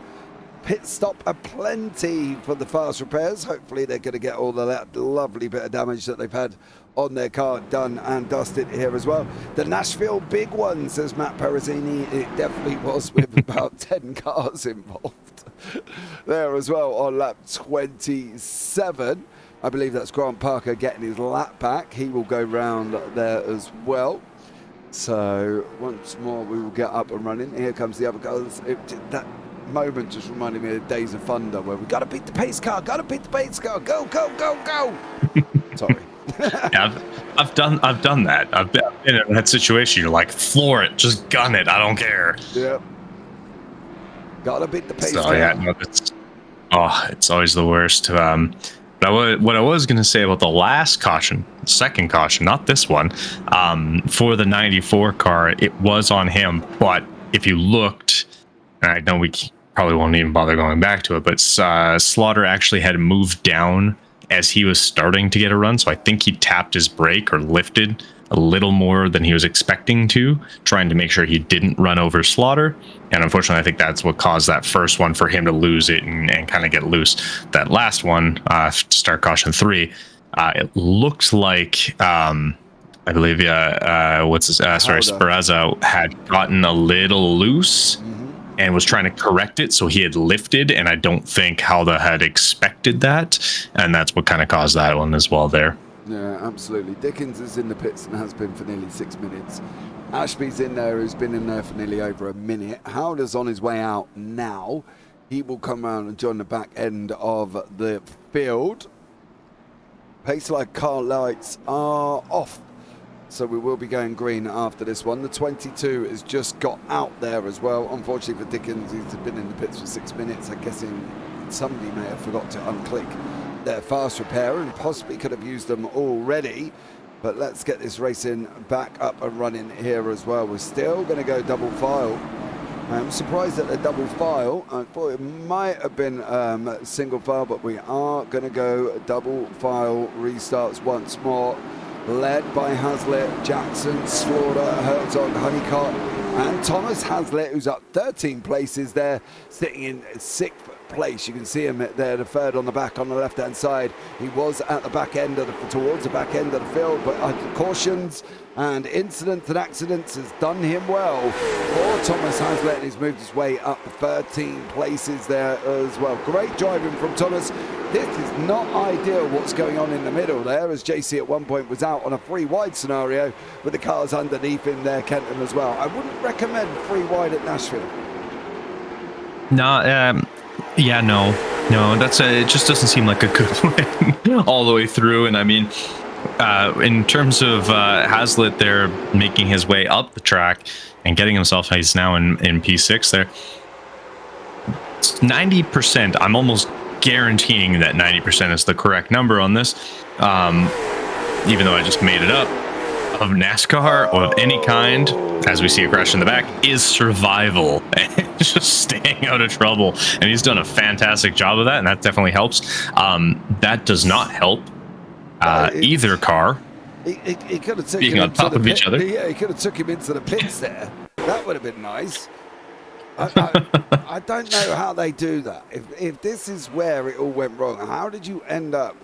Pit stop aplenty for the fast repairs. Hopefully they're going to get all of that lovely bit of damage that they've had on their car done and dusted here as well. The Nashville big one, says Matt Perezzini. It definitely was, with about 10 cars involved there as well on lap 27. I believe that's Grant Parker getting his lap back. He will go round there as well. So once more we will get up and running. Here comes the other cars. That moment just reminded me of Days of Thunder, where we got to beat the pace car, go, go. Sorry. Yeah, I've done that. I've been in that situation. You're like, floor it, just gun it, I don't care. Yeah. Gotta beat the pace car. Yeah, no, it's always the worst. But what I was going to say about the last caution, second caution, not this one, for the 94 car, it was on him. But if you looked, and I know we probably won't even bother going back to it, but Slaughter actually had moved down as he was starting to get a run. So I think he tapped his brake or lifted a little more than he was expecting to, trying to make sure he didn't run over Slaughter. And unfortunately, I think that's what caused that first one for him to lose it and kind of get loose. That last one, start caution 3, it looked like, I believe, Speranza had gotten a little loose and was trying to correct it. So he had lifted, and I don't think Halda had expected that. And that's what kind of caused that one as well there. Yeah, absolutely. Dickens is in the pits and has been for nearly 6 minutes. Ashby's in there, who's been in there for nearly over a minute. Howder's on his way out now. He will come around and join the back end of the field. Pace light car lights are off, so we will be going green after this one. The 22 has just got out there as well. Unfortunately for Dickens, he's been in the pits for 6 minutes. I'm guessing somebody may have forgot to unclick their fast repair and possibly could have used them already. But let's get this racing back up and running here as well. We're still going to go double file. I'm surprised at the double file. I thought it might have been single file, but we are going to go double file restarts once more. Led by Hazlitt, Jackson, Slaughter, Hertzog, Honeycott, and Thomas Hazlitt, who's up 13 places there, sitting in 6th place. You can see him there, the third on the back on the left-hand side. He was at the back end of towards the back end of the field, but cautions and incidents and accidents has done him well. For Thomas Hazlitt, and he's moved his way up 13 places there as well. Great driving from Thomas. This is not ideal what's going on in the middle there, as JC at one point was out on a 3 wide scenario with the cars underneath him there, Kenton, as well. I wouldn't recommend 3 wide at Nashville. No, that's it just doesn't seem like a good plan all the way through. And I mean, in terms of Hazlitt there making his way up the track and getting himself, he's now in P6 there. 90%, I'm almost guaranteeing that 90% is the correct number on this, even though I just made it up, of NASCAR or of any kind, as we see a crash in the back, is survival and just staying out of trouble. And he's done a fantastic job of that, and that definitely helps. That does not help either car. He could have taken being him on top of each other. Yeah, he could have took him into the pits there. That would have been nice. I don't know how they do that. If this is where it all went wrong, how did you end up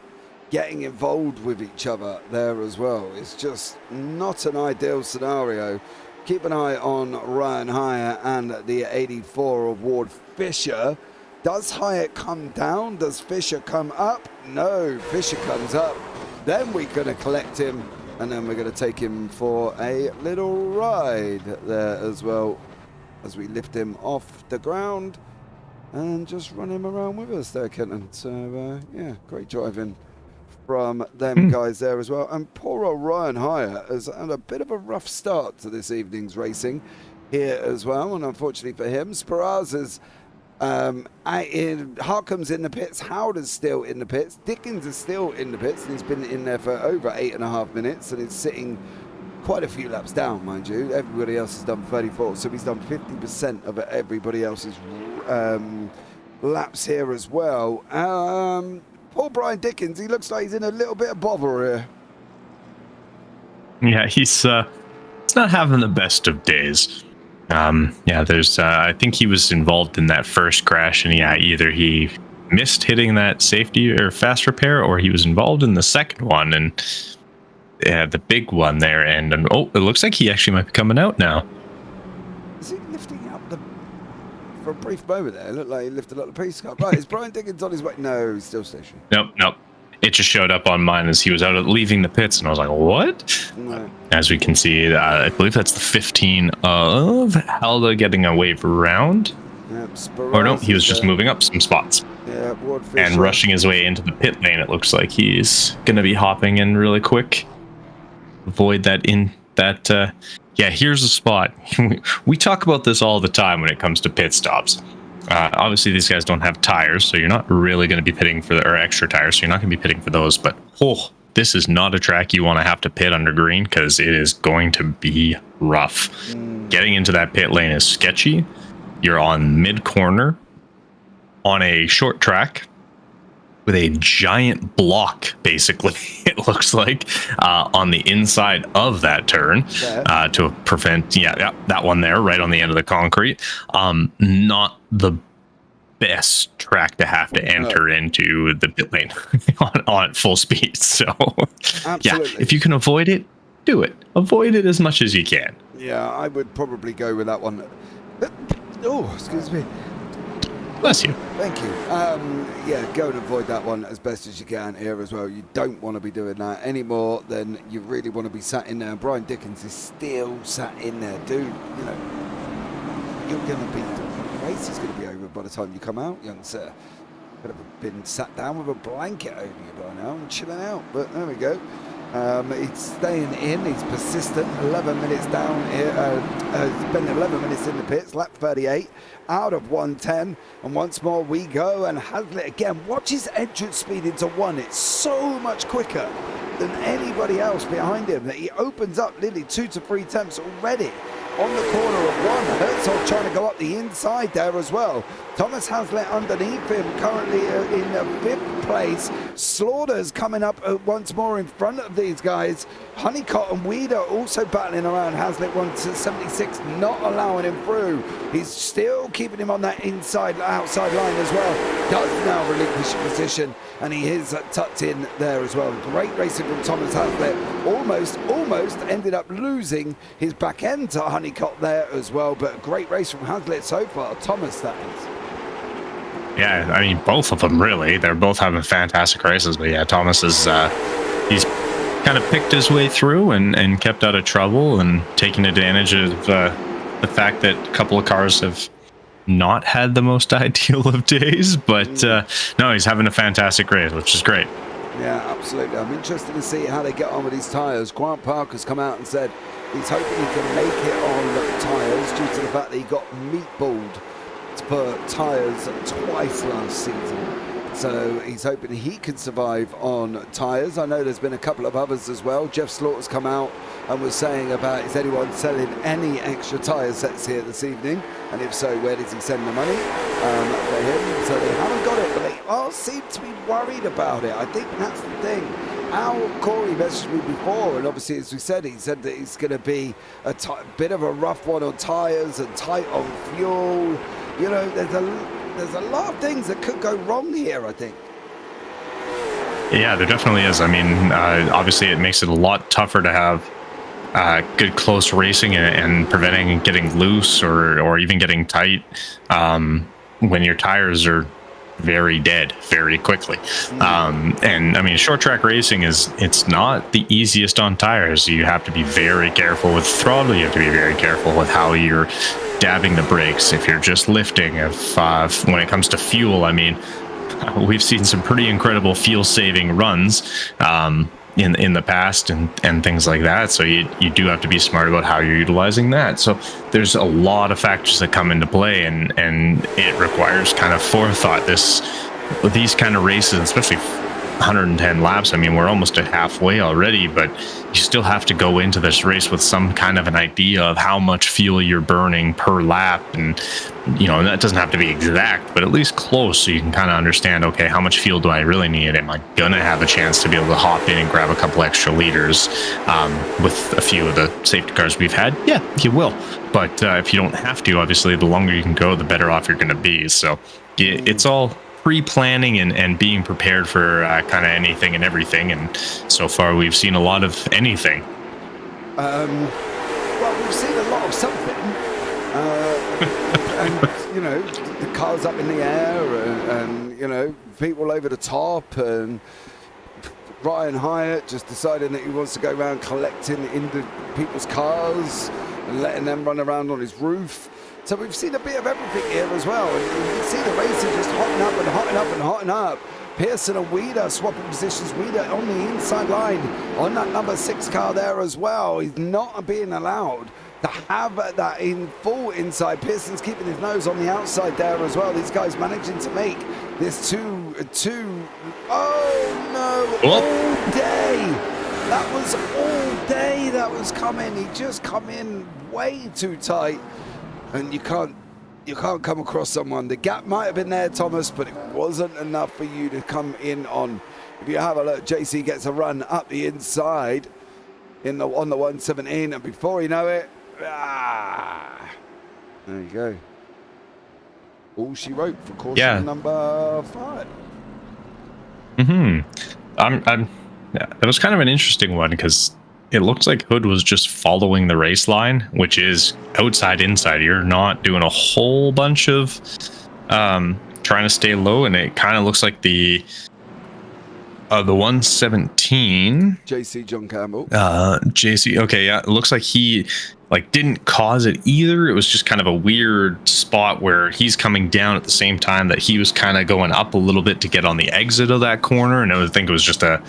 getting involved with each other there as well? It's just not an ideal scenario. Keep an eye on Ryan Hyatt and the 84 of Ward Fisher. Does Hyatt come down? Does Fisher come up? No, Fisher comes up. Then we're going to collect him, and then we're going to take him for a little ride there as well, as we lift him off the ground and just run him around with us there, Kenton. So, yeah, great driving from them guys there as well. And poor old Ryan Hyatt has had a bit of a rough start to this evening's racing here as well. And unfortunately for him, Speranza's Harcum's in the pits, Howder's still in the pits, Dickens is still in the pits, and he's been in there for over 8.5 minutes, and he's sitting quite a few laps down, mind you. Everybody else has done 34, so he's done 50% of everybody else's laps here as well. Poor Brian Dickens, he looks like he's in a little bit of bother here. Yeah, he's not having the best of days. There's I think he was involved in that first crash, and either he missed hitting that safety or fast repair, or he was involved in the second one, and the big one there. And it looks like he actually might be coming out now. Is he lifting up for a brief moment there? It looked like he lifted up the pace car. Right, is Brian Dickens on his way? No, he's still stationary. Nope. It just showed up on mine as he was leaving the pits, and I was like, what? No. As we can see, I believe that's the 15 of Halda getting a wave around. Yep, or no, he was just moving up some spots. Yeah, Ward Fisher. And rushing his way into the pit lane. It looks like he's going to be hopping in really quick. Avoid that here's a spot. We talk about this all the time when it comes to pit stops. Obviously, these guys don't have tires, so you're not really going to be pitting or extra tires, so you're not going to be pitting for those. But, this is not a track you want to have to pit under green, because it is going to be rough. Getting into that pit lane is sketchy. You're on mid-corner on a short track with a giant block, basically, it looks like, on the inside of that turn to prevent, that one there right on the end of the concrete. Not the best track to have to enter into the pit lane on full speed. So, if you can avoid it, do it. Avoid it as much as you can. Yeah, I would probably go with that one. Oh, excuse me. Bless you. Thank you. Go and avoid that one as best as you can here as well. You don't want to be doing that any more than you really want to be sat in there. Brian Dickens is still sat in there. Dude, you know, you're going to be, the race is going to be over by the time you come out, young sir. Could have been sat down with a blanket over you by now and chilling out, but there we go. He's staying in, he's persistent, 11 minutes down here, spent 11 minutes in the pits, lap 38, out of 110, and once more we go, and Hazlitt again, watch his entrance speed into one, it's so much quicker than anybody else behind him, that he opens up nearly 2 to 3 attempts already on the corner of one. Hertzog trying to go up the inside there as well. Thomas Hazlitt underneath him, currently in 5th place. Slaughter's coming up once more in front of these guys. Honeycott and Weeder also battling around Hazlitt 176, not allowing him through. He's still keeping him on that outside line as well. Does now relinquish position, and he is tucked in there as well. Great racing from Thomas Hazlitt. Almost ended up losing his back end to Honeycott there as well, but a great race from Hazlitt so far. Thomas, that is. Yeah, I mean, both of them, really. They're both having fantastic races. But yeah, Thomas is, he's kind of picked his way through and kept out of trouble and taken advantage of the fact that a couple of cars have not had the most ideal of days. But no, he's having a fantastic race, which is great. Yeah, absolutely. I'm interested to see how they get on with these tyres. Grant Parker's come out and said he's hoping he can make it on the tyres due to the fact that he got meatballed per tyres twice last season. So he's hoping he can survive on tyres. I know there's been a couple of others as well. Jeff Slaughter's come out and was saying about, is anyone selling any extra tyre sets here this evening? And if so, where does he send the money for him? So they haven't got it, but they all seem to be worried about it. I think that's the thing. Al Corey messaged me before, and obviously, as we said, he said that it's going to be a bit of a rough one on tyres and tight on fuel. You know, there's a lot of things that could go wrong here, I think. Yeah, there definitely is. I mean, obviously, it makes it a lot tougher to have good close racing and preventing getting loose or even getting tight when your tires are very dead very quickly. And I mean, short track racing it's not the easiest on tires. You have to be very careful with throttle. You have to be very careful with how you're dabbing the brakes. If you're just lifting, when it comes to fuel, I mean, we've seen some pretty incredible fuel saving runs in the past and things like that. So you do have to be smart about how you're utilizing that. So there's a lot of factors that come into play, and it requires kind of forethought. These kind of races, especially 110 laps. I mean, we're almost at halfway already, but you still have to go into this race with some kind of an idea of how much fuel you're burning per lap. And, you know, that doesn't have to be exact, but at least close, so you can kind of understand, okay, how much fuel do I really need? Am I going to have a chance to be able to hop in and grab a couple extra liters with a few of the safety cars we've had? Yeah, you will. But if you don't have to, obviously, the longer you can go, the better off you're going to be. So it's all pre-planning and being prepared for kind of anything and everything, and so far we've seen a lot of anything. Well, we've seen a lot of something, and you know, the cars up in the air, and you know, people over the top, and Ryan Hyatt just deciding that he wants to go around collecting into people's cars and letting them run around on his roof. So we've seen a bit of everything here as well. And you can see the racing just hotting up and hotting up and hotting up. Pearson and Weeder swapping positions. Weeder on the inside line on that number 6 car there as well. He's not being allowed to have that in full inside. Pearson's keeping his nose on the outside there as well. These guys managing to make this two. Oh no! All day. That was all day that was coming. He just come in way too tight. And you can't you can't come across someone. The gap might have been there, Thomas, but it wasn't enough for you to come in on. If you have a look, JC gets a run up the inside on the 117, and before you know it, there you go. All she wrote for caution number 5. It was kind of an interesting one because it looks like Hood was just following the race line, which is outside inside. You're not doing a whole bunch of trying to stay low, and it kind of looks like the 117 JC John Campbell. JC, okay, yeah, it looks like he didn't cause it either. It was just kind of a weird spot where he's coming down at the same time that he was kind of going up a little bit to get on the exit of that corner, and I think it was just a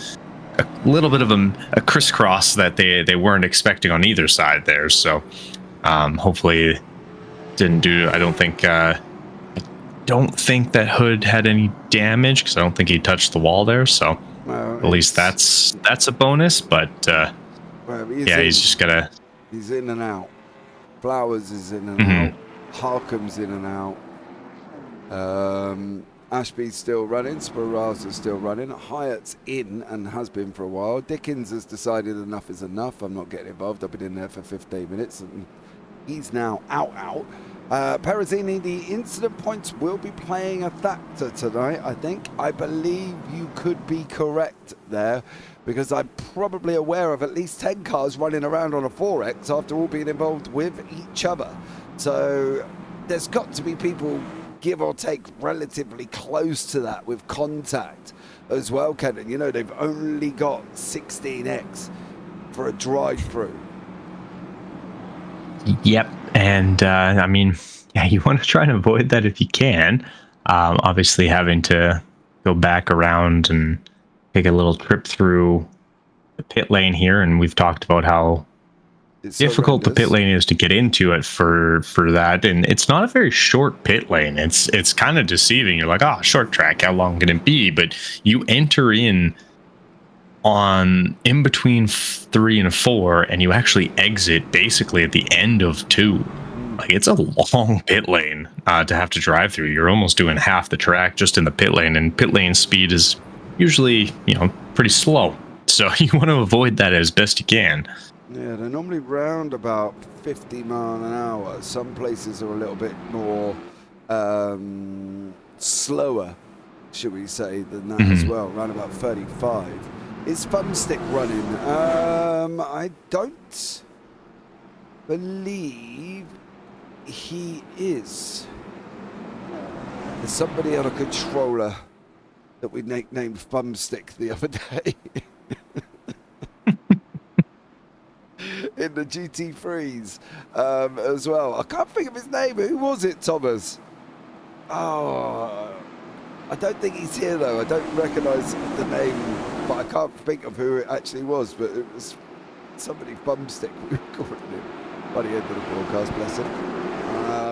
little bit of a crisscross that they weren't expecting on either side there. So hopefully didn't do. I don't think that Hood had any damage because I don't think he touched the wall there. So at least that's a bonus. But he's just gotta. He's in and out. Flowers is in and out. Harkham's in and out. Ashby's still running. Sparaza's still running. Hyatt's in and has been for a while. Dickens has decided enough is enough. I'm not getting involved. I've been in there for 15 minutes and he's now out. Perezzini, the incident points will be playing a factor tonight, I think. I believe you could be correct there, because I'm probably aware of at least 10 cars running around on a 4X after all being involved with each other. So there's got to be people, give or take, relatively close to that with contact as well, Kenan. You know, they've only got 16X for a drive-through. Yep, and I mean, you want to try and avoid that if you can. Obviously, having to go back around and take a little trip through the pit lane here, and we've talked about how difficult the pit lane is to get into it for that, and it's not a very short pit lane. It's kind of deceiving. You're like, short track, how long can it be? But you enter in between 3 and 4, and you actually exit basically at the end of 2. Like, it's a long pit lane to have to drive through. You're almost doing half the track just in the pit lane, and pit lane speed is usually, pretty slow. So you want to avoid that as best you can. Yeah, they're normally round about 50 mile an hour. Some places are a little bit more slower, should we say, than that as well, around about 35. Is Thumbstick running? I don't believe he is. There's somebody on a controller that we named Thumbstick the other day. In the GT3s as well. I can't think of his name. Who was it, Thomas? I don't think he's here, though. I don't recognise the name, but I can't think of who it actually was. But it was somebody Thumbstick, we were calling him. By the end of the broadcast, bless him.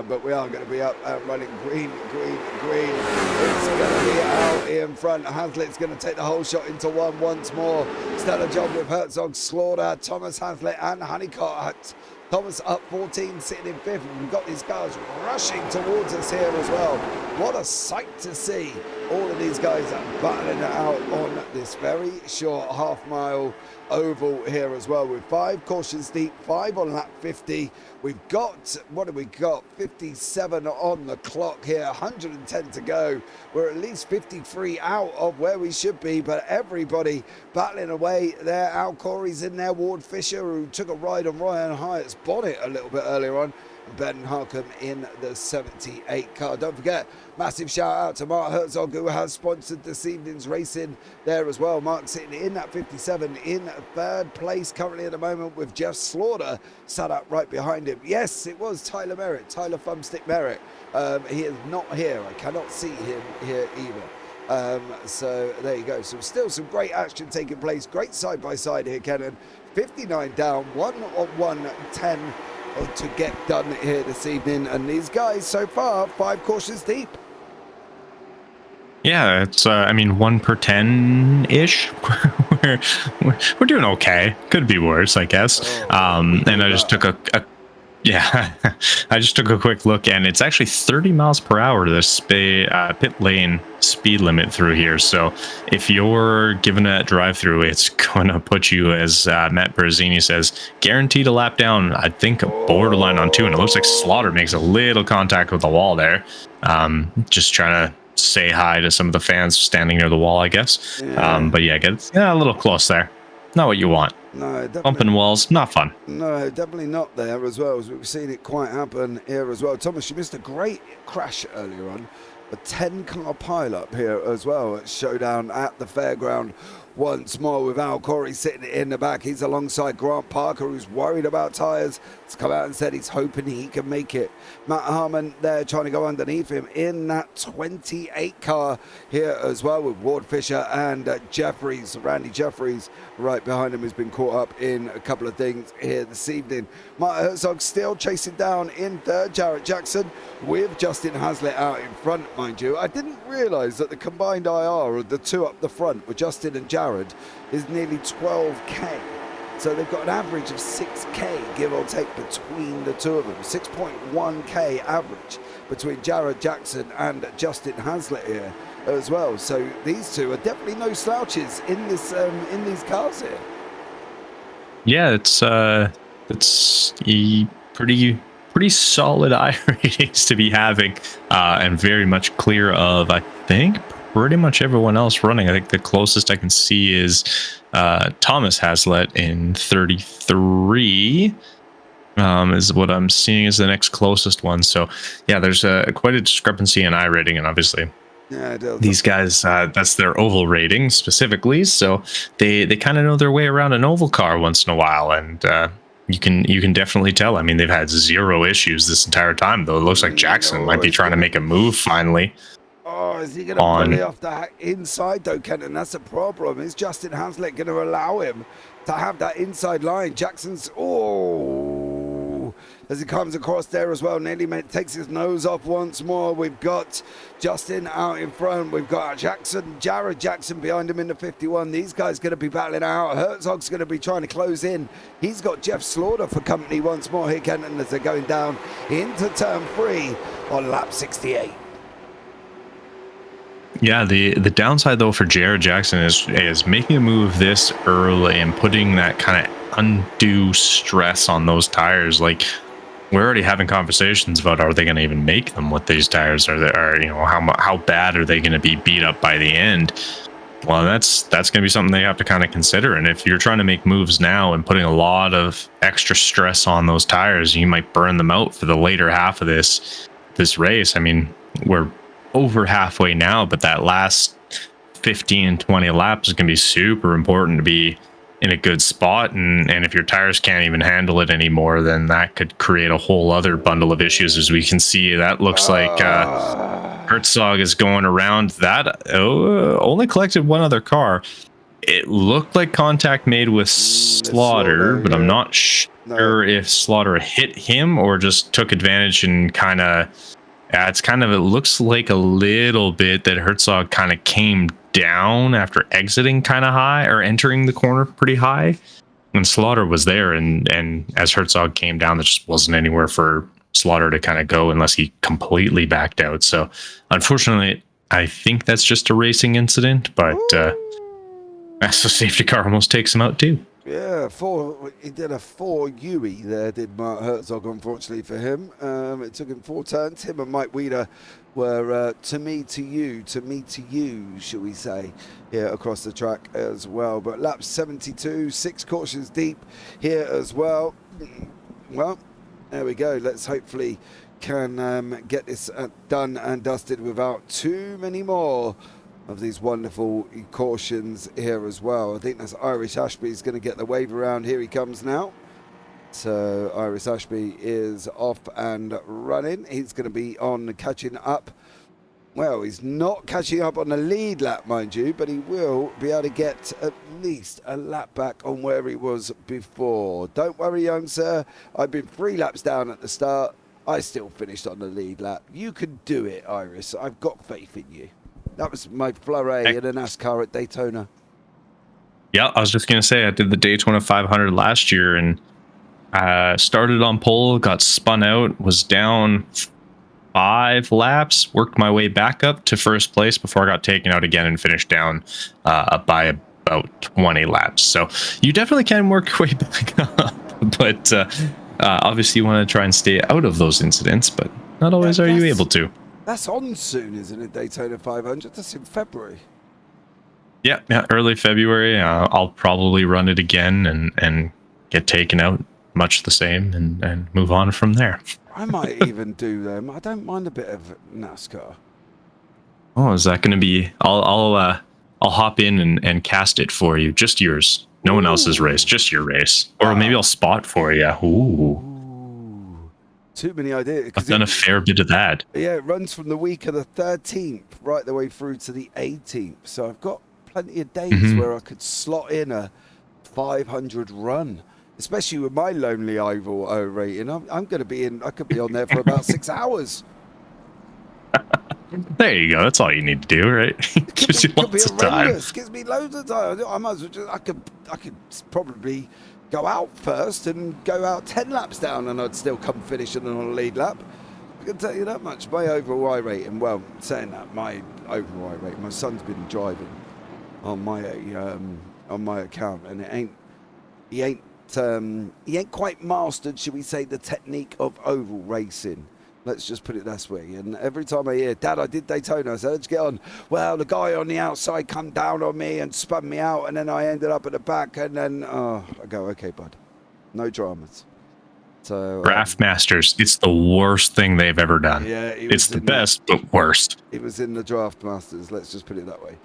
But we are going to be up and running green. It's going to be out in front. Hazlitt's going to take the whole shot into one once more. Stellar job with Hertzog, Slaughter, Thomas Hazlitt and Honeycott. Thomas up 14, sitting in 5th. We've got these guys rushing towards us here as well. What a sight to see. All of these guys are battling it out on this very short half-mile oval here as well, with 5 cautions deep, 5 on lap 50. We've got, what have we got? 57 on the clock here, 110 to go. We're at least 53 out of where we should be, but everybody battling away there. Al Corey's in there, Ward Fisher, who took a ride on Ryan Hyatt's bonnet a little bit earlier on. Ben Harkham in the 78 car. Don't forget, massive shout out to Mark Hertzog, who has sponsored this evening's racing there as well. Mark sitting in at 57 in 3rd place currently at the moment, with Jeff Slaughter sat up right behind him. Yes, it was Tyler Thumbstick Merritt. He is not here. I cannot see him here either. So there you go. So still some great action taking place. Great side by side here, Kenan. 59 down, 1:10 to get done here this evening, and these guys so far 5 cautions deep. Yeah, it's 1 per 10-ish. we're doing okay. Could be worse, I guess. And I just took a Yeah, I just took a quick look, and it's actually 30 miles per hour, the pit lane speed limit through here. So if you're given that drive-through, it's going to put you, as Matt Berzini says, guaranteed a lap down, I think borderline on 2, and it looks like Slaughter makes a little contact with the wall there. Just trying to say hi to some of the fans standing near the wall, I guess. Yeah. But yeah, get a little close there. Not what you want. No, definitely. Bumping walls, not fun. No, definitely not there as well. As we've seen it quite happen here as well. Thomas, you missed a great crash earlier on. A 10-car pile-up here as well at Showdown at the Fairground. Once more with Al Corey sitting in the back. He's alongside Grant Parker, who's worried about tyres. He's come out and said he's hoping he can make it. Matt Harmon there trying to go underneath him in that 28 car here as well, with Ward Fisher and Randy Jeffries right behind him, who's been caught up in a couple of things here this evening. Mark Hertzog still chasing down in third. Jarrett Jackson with Justin Hazlitt out in front, mind you. I didn't realise that the combined IR of the two up the front with Justin and Jared is nearly 12k. So they've got an average of 6k, give or take, between the two of them. 6.1k average between Jared Jackson and Justin Hazlitt here as well. So these two are definitely no slouches in this in these cars here. Yeah, it's pretty solid ratings to be having, and very much clear of, I think, pretty much everyone else running. I think the closest I can see is Thomas Hazlitt in 33 is what I'm seeing as the next closest one. So yeah, there's quite a discrepancy in iRating, and obviously these guys, that's their oval rating specifically, so they kind of know their way around an oval car once in a while, and you can definitely tell. I mean, they've had zero issues this entire time, though. It looks like Jackson might be trying to make a move finally. Oh, is he going to bully off the inside, though, Kenton? That's a problem. Is Justin Hazlitt going to allow him to have that inside line? Jackson's, as he comes across there as well, nearly takes his nose off once more. We've got Justin out in front. We've got Jared Jackson behind him in the 51. These guys going to be battling out. Hertzog's going to be trying to close in. He's got Jeff Slaughter for company once more here, Kenton, as they're going down into turn 3 on lap 68. Yeah, the downside, though, for Jared Jackson is making a move this early and putting that kind of undue stress on those tires. Like, we're already having conversations about, are they going to even make them with these tires? How bad are they going to be beat up by the end? Well, that's going to be something they have to kind of consider. And if you're trying to make moves now and putting a lot of extra stress on those tires, you might burn them out for the later half of this race. I mean, we're over halfway now, but that last 15-20 laps is going to be super important to be in a good spot, and if your tires can't even handle it anymore, then that could create a whole other bundle of issues. As we can see, that looks like Hertzog is going around that. Only collected one other car. It looked like contact made with Slaughter, but I'm not sure if Slaughter hit him or just took advantage and kind of it looks like a little bit that Hertzog kind of came down after exiting kind of high, or entering the corner pretty high, and Slaughter was there, and as Hertzog came down, there just wasn't anywhere for Slaughter to kind of go unless he completely backed out. So unfortunately, I think that's just a racing incident, but that's the safety car almost takes him out too. Yeah, he did a 4 UE there, did Mark Hertzog, unfortunately for him. It took him 4 turns. Him and Mike Weeder were to me to you, shall we say, here across the track as well. But lap 72, 6 cautions deep here as well. Well, there we go. Let's hopefully can get this done and dusted without too many more of these wonderful cautions here as well. I think that's Irish Ashby's going to get the wave around. Here he comes now. So Irish Ashby is off and running. He's going to be on catching up. Well, he's not catching up on the lead lap, mind you, but he will be able to get at least a lap back on where he was before. Don't worry, young sir. I've been 3 laps down at the start. I still finished on the lead lap. You can do it, Iris. I've got faith in you. That was my flurry in a NASCAR at Daytona. Yeah, I was just going to say, I did the Daytona 500 last year, and Started on pole, got spun out, was down 5 laps, worked my way back up to first place before I got taken out again and finished down by about 20 laps. So you definitely can work your way back up, but obviously you want to try and stay out of those incidents, but not always are you able to. That's on soon, isn't it? Daytona 500. That's in February. Yeah, early February. I'll probably run it again and get taken out much the same and move on from there. I might even do them. I don't mind a bit of NASCAR. Oh, is that going to be? I'll hop in and cast it for you. Just yours. No one else's race. Just your race. Or maybe I'll spot for you. Ooh. Too many ideas. I've done a fair bit of that. Yeah, it runs from the week of the 13th right the way through to the 18th. So I've got plenty of days where I could slot in a 500 run. Especially with my lonely oval rating, I'm going to be in. I could be on there for about 6 hours. There you go. That's all you need to do, right? Gives you lots of time. Gives me loads of time. I might as well just. I could probably go out first and go out 10 laps down, and I'd still come finishing on a lead lap. I can tell you that much. My overall rating. Well, saying that, my overall rating. My son's been driving on my account, and he ain't quite mastered, should we say, the technique of oval racing. Let's just put it this way. And every time I hear, Dad, I did Daytona, I said, let's get on. Well, the guy on the outside come down on me and spun me out, and then I ended up at the back, and then I go, okay, bud, no dramas. So Draft Masters, it's the worst thing they've ever done. Yeah, it's the best, but worst. It was in the Draft Masters, let's just put it that way.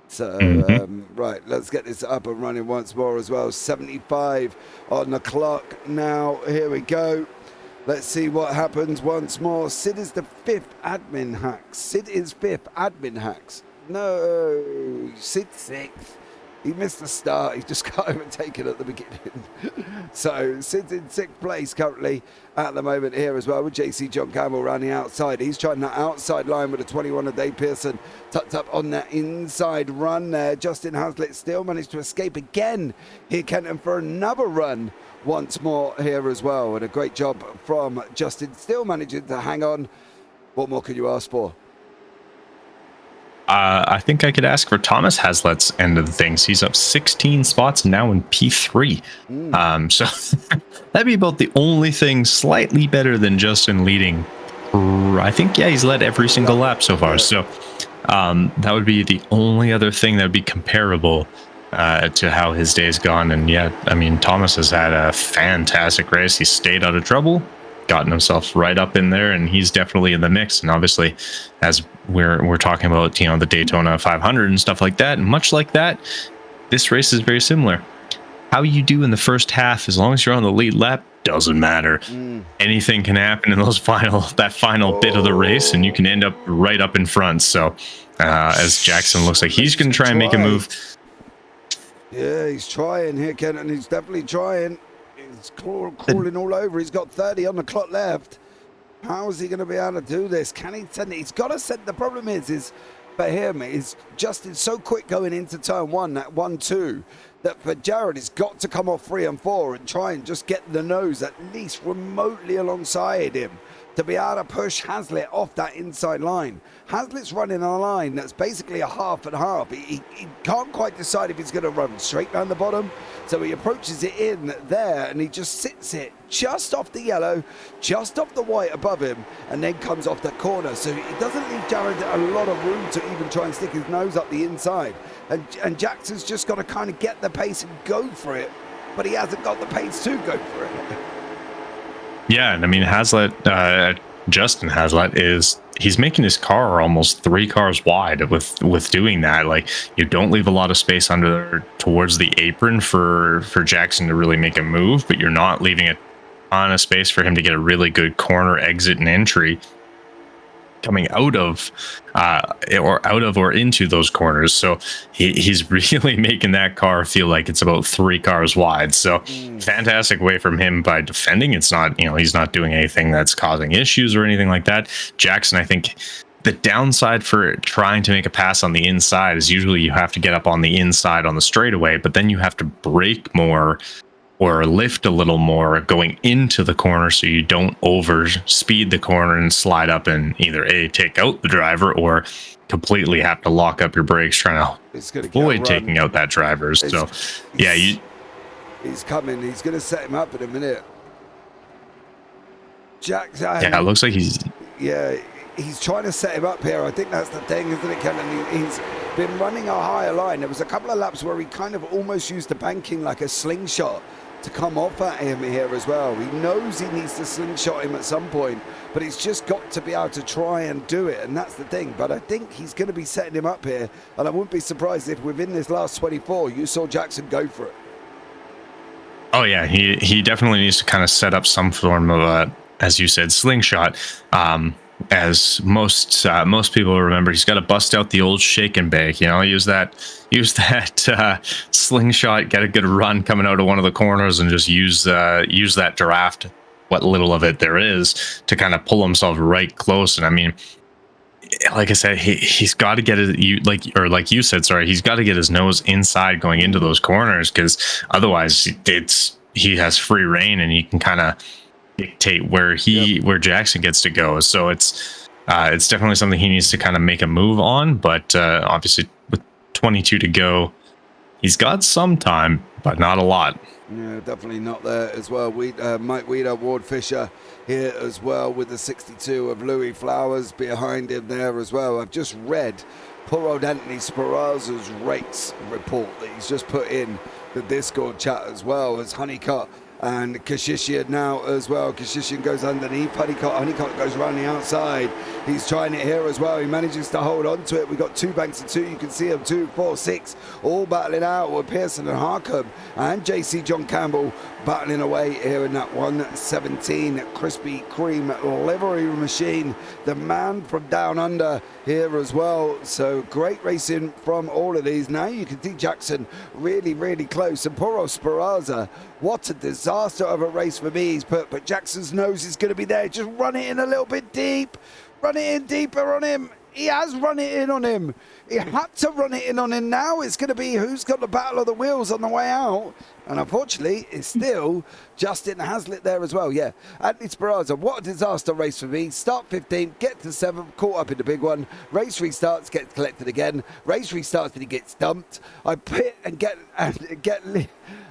So, right, let's get this up and running once more as well. 75 on the clock now. Here we go. Let's see what happens once more. Sid is the 5th admin hacks. Sid is 5th admin hacks. No, Sid 6th. He missed the start. He just got overtaken at the beginning. So Sid's in 6th place currently at the moment here as well, with JC John Campbell around the outside. He's trying that outside line with a 21 of Dave Pearson tucked up on that inside run there. Justin Hazlitt still managed to escape again here, Kenton, for another run once more here as well. And a great job from Justin, still managing to hang on. What more could you ask for? I think I could ask for Thomas Hazlitt's end of the things. He's up 16 spots now in P3. So that'd be about the only thing slightly better than Justin leading. I think, yeah, he's led every single lap so far. So that would be the only other thing that would be comparable to how his day's gone. And yeah, I mean, Thomas has had a fantastic race. He stayed out of trouble, gotten himself right up in there, and he's definitely in the mix. And obviously, as we're talking about, you know, the Daytona 500 and stuff like that, and much like that, this race is very similar. How you do in the first half, as long as you're on the lead lap, doesn't matter. Anything can happen in those that final bit of the race, and you can end up right up in front. So as Jackson looks like he's going to try and make a move. Yeah, he's trying here, Ken, and he's definitely trying. He's crawling all over. He's got 30 on the clock left. How is he going to be able to do this? Can he send it? He's got to send. The problem is for him, is Justin so quick going into turn 1, that 1-2, that for Jared, he's got to come off 3 and 4 and try and just get the nose at least remotely alongside him to be able to push Hazlitt off that inside line. Hazlitt's running a line that's basically a half and half. He can't quite decide if he's going to run straight down the bottom. So he approaches it in there, and he just sits it just off the yellow, just off the white above him, and then comes off that corner. So he doesn't leave Jared a lot of room to even try and stick his nose up the inside. And Jackson's just got to kind of get the pace and go for it, but he hasn't got the pace to go for it. Yeah, and I mean, Hazlitt, Justin Hazlitt, he's making his car almost 3 cars wide with doing that. Like, you don't leave a lot of space towards the apron for Jackson to really make a move, but you're not leaving a ton of space for him to get a really good corner exit and entry coming out of or into those corners. So he's really making that car feel like it's about 3 cars wide. So fantastic way from him by defending. It's not, he's not doing anything that's causing issues or anything like that. Jackson, I think the downside for trying to make a pass on the inside is usually you have to get up on the inside on the straightaway, but then you have to brake more or lift a little more going into the corner so you don't over speed the corner and slide up and either take out the driver or completely have to lock up your brakes trying to avoid taking out that driver. So yeah, he's coming. He's going to set him up in a minute. Jack. Yeah, it looks like he's trying to set him up here. I think that's the thing, isn't it, Ken? And he's been running a higher line. There was a couple of laps where he kind of almost used the banking like a slingshot to come off at him here as well. He knows he needs to slingshot him at some point, but he's just got to be able to try and do it, and that's the thing. But I think he's going to be setting him up here, and I wouldn't be surprised if within this last 24 you saw Jackson go for it. Oh yeah, he definitely needs to kind of set up some form of a, as you said, slingshot. As most people remember, he's got to bust out the old shake and bake. Use that slingshot, get a good run coming out of one of the corners, and just use that draft, what little of it there is, to kind of pull himself right close. And I mean, like I said, he's got to get like you said, he's got to get his nose inside going into those corners, because otherwise he has free reign and he can kind of dictate where Jackson gets to go. So it's definitely something he needs to kind of make a move on. But obviously with 22 to go, he's got some time, but not a lot. Yeah, definitely not there as well. Mike Weeder, Ward Fisher here as well with the 62 of Louis Flowers behind him there as well. I've just read poor old Anthony Speranza's race report that he's just put in the Discord chat as well as Honeycutt and Kashishian now as well. Kashishian goes underneath. Honeycutt goes around the outside. He's trying it here as well. He manages to hold on to it. We've got two banks of two. You can see them 2, 4, 6 all battling out with Pearson and Harkham and JC John Campbell battling away here in that 117 Krispy Kreme livery machine. The man from down under here as well. So great racing from all of these. Now you can see Jackson really, really close. And poor old Speranza, what a disaster of a race for me he's put. But Jackson's nose is going to be there. Just run it in a little bit deep. Run it in deeper on him. He has run it in on him. He had to run it in on him. Now it's going to be who's got the battle of the wheels on the way out. And unfortunately, it's still Justin Hazlitt there as well. Yeah, Anthony Speranza, what a disaster race for me. Start 15, get to 7, caught up in the big one. Race restarts, gets collected again. Race restarts, and he gets dumped. I pit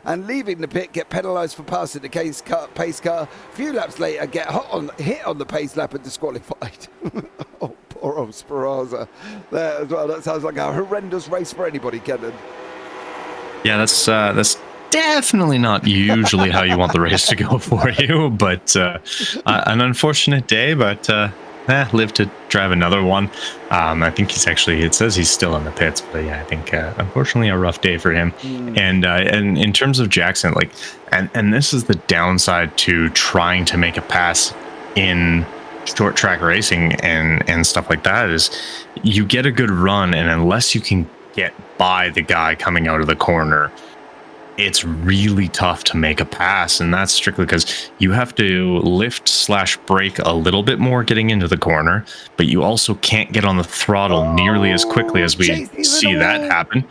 and leaving the pit, get penalised for passing the pace car. A few laps later, get hit on the pace lap and disqualified. Oh, poor old Speranza there as well. That sounds like a horrendous race for anybody, Kenan. Yeah, that's definitely not usually how you want the race to go for you, but an unfortunate day, but live to drive another one. I think it says he's still in the pits, but yeah, I think unfortunately a rough day for him. And in terms of Jackson, and this is the downside to trying to make a pass in short track racing and stuff like that, is you get a good run, and unless you can get by the guy coming out of the corner, it's really tough to make a pass. And that's strictly because you have to lift/brake a little bit more getting into the corner, but you also can't get on the throttle nearly as quickly as we see that happen.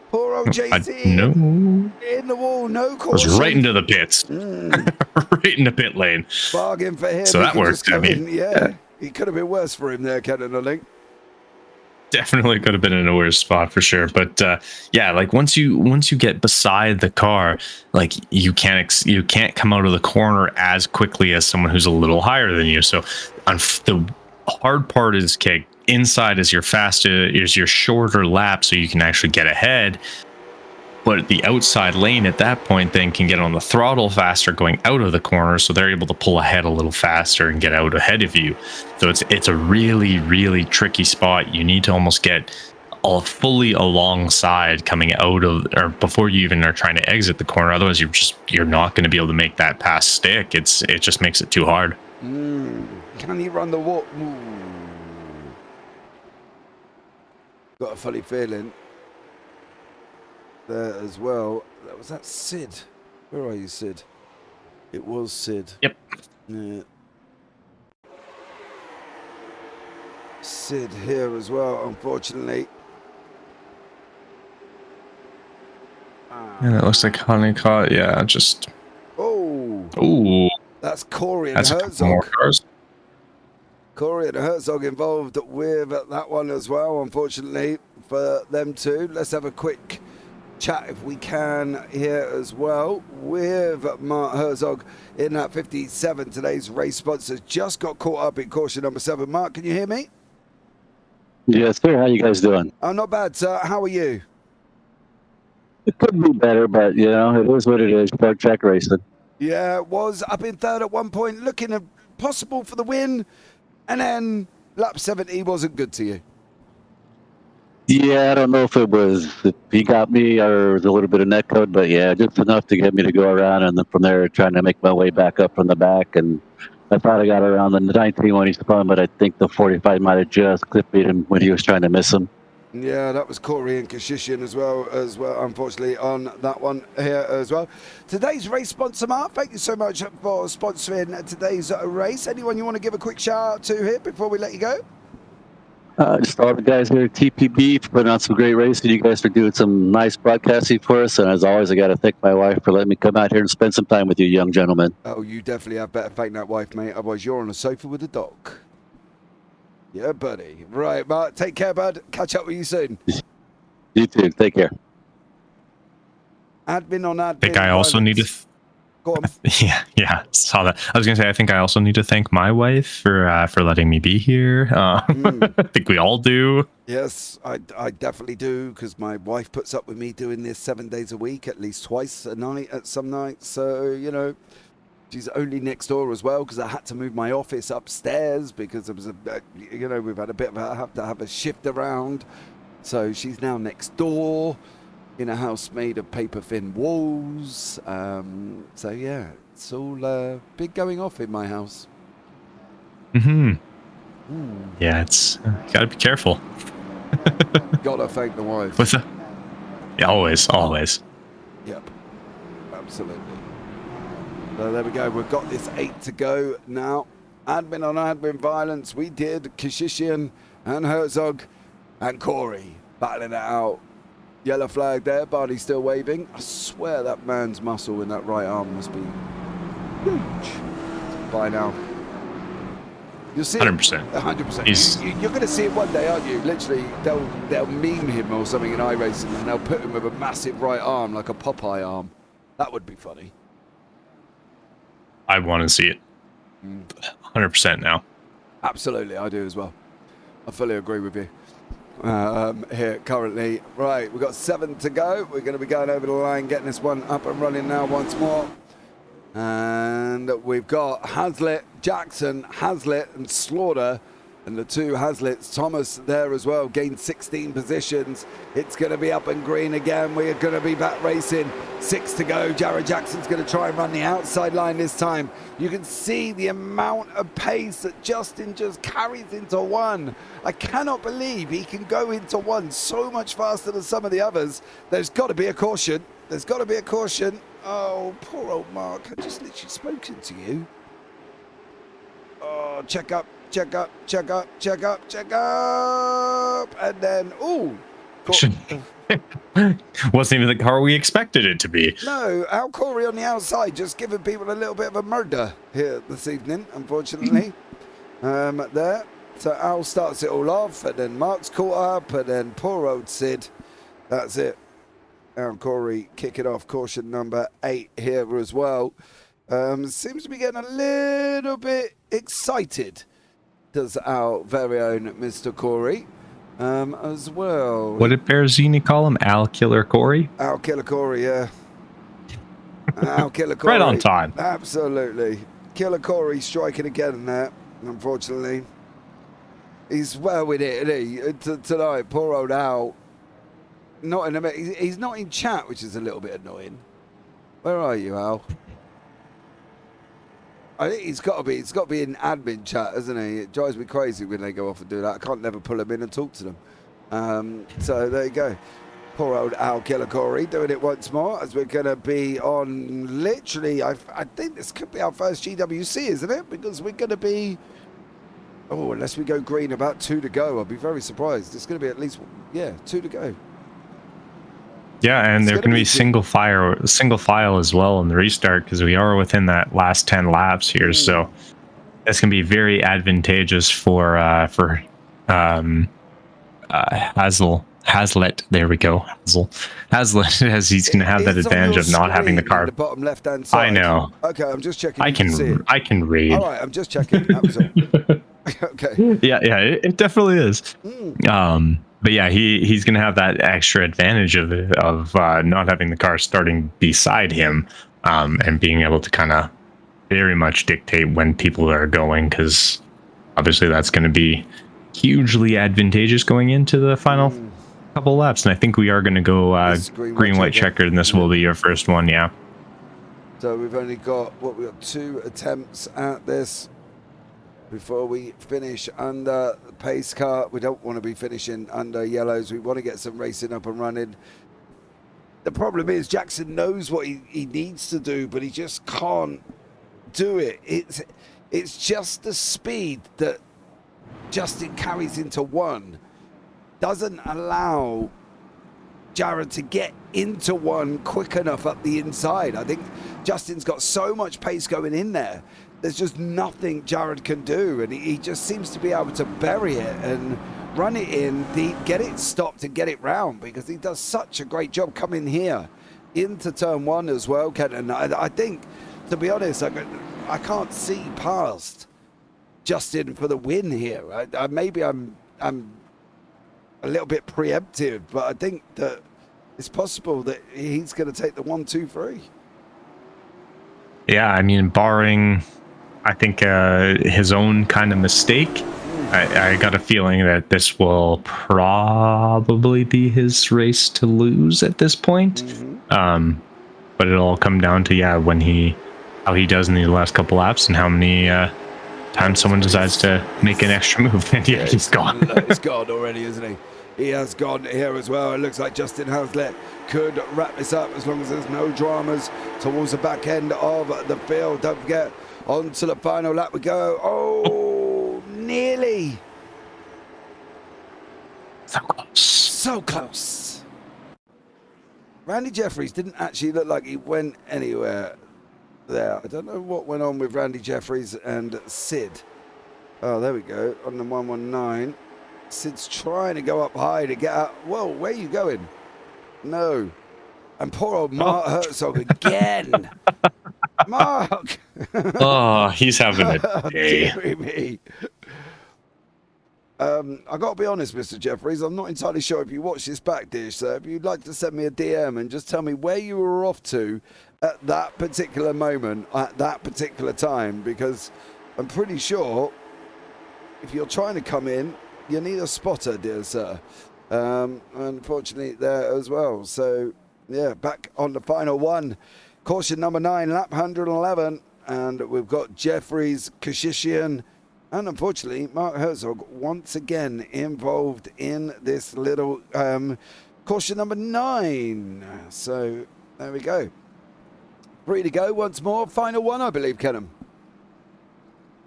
Poor old JC. No. In the wall, no caution. Was right into the pits. Right in the pit lane. Bargain for him. So that worked. I mean, it could have been worse for him there, Kenan, I think. Definitely could have been in a worse spot for sure. But once you get beside the car, you can't come out of the corner as quickly as someone who's a little higher than you. So the hard part is inside is your shorter lap, so you can actually get ahead. But the outside lane at that point then can get on the throttle faster going out of the corner, so they're able to pull ahead a little faster and get out ahead of you. So it's a really, really tricky spot. You need to almost get fully alongside coming out of, or before you even are trying to exit the corner. Otherwise, you're not going to be able to make that pass stick. It just makes it too hard. Can he run the walk? Got a funny feeling there as well. Was that Sid? Where are you, Sid? It was Sid. Yep. Yeah. Sid here as well, unfortunately. And it looks like Honeycott, yeah, just... Oh, Ooh, that's Corey and that's a couple more Hertzog. cars. Corey and Hertzog involved with that one as well, unfortunately, for them two. Let's have a quick chat, if we can, here as well, with Mark Hertzog in that 57. Today's race sponsors just got caught up in caution number 7. Mark, can you hear me? Yes, sir. How you guys doing? Oh, not bad, sir. How are you? It could be better, but, you know, it is what it is. Short track racing. Yeah, it was up in third at one point, looking possible for the win, and then lap 70 wasn't good to you. Yeah, I don't know if he got me or it was a little bit of net code, but yeah, just enough to get me to go around, and then from there trying to make my way back up from the back. And I thought I got around the 19 when he spun, but I think the 45 might have just clipped him when he was trying to miss him. Yeah, that was Corey and Kashishian as well, unfortunately, on that one here as well. Today's race sponsor, Mark, thank you so much for sponsoring today's race. Anyone you want to give a quick shout out to here before we let you go? Just all the guys here at TPB for putting on some great racing. You guys are doing some nice broadcasting for us. And as always, I got to thank my wife for letting me come out here and spend some time with you young gentlemen. Oh, you definitely have better thank that wife, mate. Otherwise, you're on a sofa with a dog. Yeah, buddy. Right, Mark, take care, bud. Catch up with you soon. You too. Take care. Admin on admin. I think I also need to... Go on. Yeah, saw that. I was gonna say, I think I also need to thank my wife for letting me be here. I think we all do. Yes, I definitely do, because my wife puts up with me doing this 7 days a week, at least twice a night at some nights. So, you know, she's only next door as well, because I had to move my office upstairs because there was we've had a bit of have a shift around. So she's now next door in a house made of paper thin walls. So yeah, it's all big going off in my house. Yeah, it's gotta be careful. Gotta thank the wife. Yeah, always. Yep, absolutely. So there we go. We've got this 8 to go now. Admin on admin violence. We did Kashishian and Hertzog and Corey battling it out. Yellow flag there. Barney's still waving. I swear that man's muscle in that right arm must be huge by now. You'll see 100%. 100%. You're going to see it one day, aren't you? Literally, they'll meme him or something in iRacing, and they'll put him with a massive right arm, like a Popeye arm. That would be funny. I want to see it. 100% now. Absolutely, I do as well. I fully agree with you. Here currently. Right, we've got 7 to go. We're going to be going over the line, getting this one up and running now once more. And we've got Hazlitt, Jackson, Hazlitt and Slaughter. And the two Haslitts, Thomas there as well, gained 16 positions. It's going to be up and green again. We are going to be back racing. 6 to go. Jared Jackson's going to try and run the outside line this time. You can see the amount of pace that Justin just carries into one. I cannot believe he can go into one so much faster than some of the others. There's got to be a caution. There's got to be a caution. Oh, poor old Mark. I just literally spoken to you. Oh, check up. Check up, check up, check up, check up, and then, ooh. Wasn't even the car we expected it to be. No, Al Corey on the outside, just giving people a little bit of a murder here this evening, unfortunately. There. So Al starts it all off, and then Mark's caught up, and then poor old Sid. That's it. Al Corey kicking off caution number 8 here as well. Seems to be getting a little bit excited. Does our very own Mr. Corey as well. What did Perazini call him? Al Killer Corey? Al Killer Corey, yeah. Al Killer Corey. Right on time. Absolutely. Killer Corey striking again there, unfortunately. He's well with it, isn't he? Tonight, poor old Al. He's not in chat, which is a little bit annoying. Where are you, Al? I think he's got to be in admin chat, hasn't he? It drives me crazy when they go off and do that. I can't never pull them in and talk to them. So there you go. Poor old Al Killer Corey doing it once more as we're going to be on literally, I think this could be our first GWC, isn't it? Because we're going to be, unless we go green, about 2 to go. I'll be very surprised. It's going to be at least, 2 to go. Yeah, and they're going to be single file as well in the restart because we are within that last 10 laps here. So that's going to be very advantageous for Hazlitt. There we go, Hazlitt, as he's going to have that advantage of not having the car. The bottom left-hand side. I know. Okay, I'm just checking. I can read. All right, I'm just checking. That was all. Okay. Yeah, it definitely is. But yeah, he's going to have that extra advantage of not having the car starting beside him, and being able to kind of very much dictate when people are going, because obviously that's going to be hugely advantageous going into the final couple laps. And I think we are going to go green, white, checkered, and this will be your first one. Yeah. So we've only got 2 attempts at this before we finish under the pace car. We don't want to be finishing under yellows. We want to get some racing up and running. The problem is Jackson knows what he needs to do, but he just can't do it. It's just the speed that Justin carries into one doesn't allow Jared to get into one quick enough up the inside. I think Justin's got so much pace going in there. There's just nothing Jared can do, and he just seems to be able to bury it and run it in, get it stopped and get it round, because he does such a great job coming here into turn 1 as well, Ken. And I think, to be honest, I can't see past Justin for the win here. Maybe I'm a little bit preemptive, but I think that it's possible that he's going to take the 1, 2, 3. Yeah, I mean, barring, I think, his own kind of mistake, I got a feeling that this will probably be his race to lose at this point. But it'll all come down to how he does in the last couple laps and how many times someone decides to make an extra move. And yeah, he's gone. He's gone already, isn't he? He has gone here as well. It looks like Justin Hazlitt could wrap this up as long as there's no dramas towards the back end of the field. Don't forget, on to the final lap we go. Oh, nearly. So close. So close. Randy Jeffries didn't actually look like he went anywhere there. I don't know what went on with Randy Jeffries and Sid. Oh, there we go. On the 119. Sid's trying to go up high to get out. Whoa, where are you going? No. And poor old Mark Hertzog again. Mark! Oh, he's having a day. Dear me. I got to be honest, Mr. Jeffries, I'm not entirely sure if you watch this back dish, so if you'd like to send me a DM and just tell me where you were off to at that particular moment, at that particular time, because I'm pretty sure if you're trying to come in, you need a spotter, dear sir. Unfortunately, there as well. So, yeah, back on the final one. Caution number 9, lap 111. And we've got Jeffries, Kashishian, and unfortunately, Mark Hertzog once again involved in this little caution number 9. So, there we go. Free to go once more. Final one, I believe, Kenham.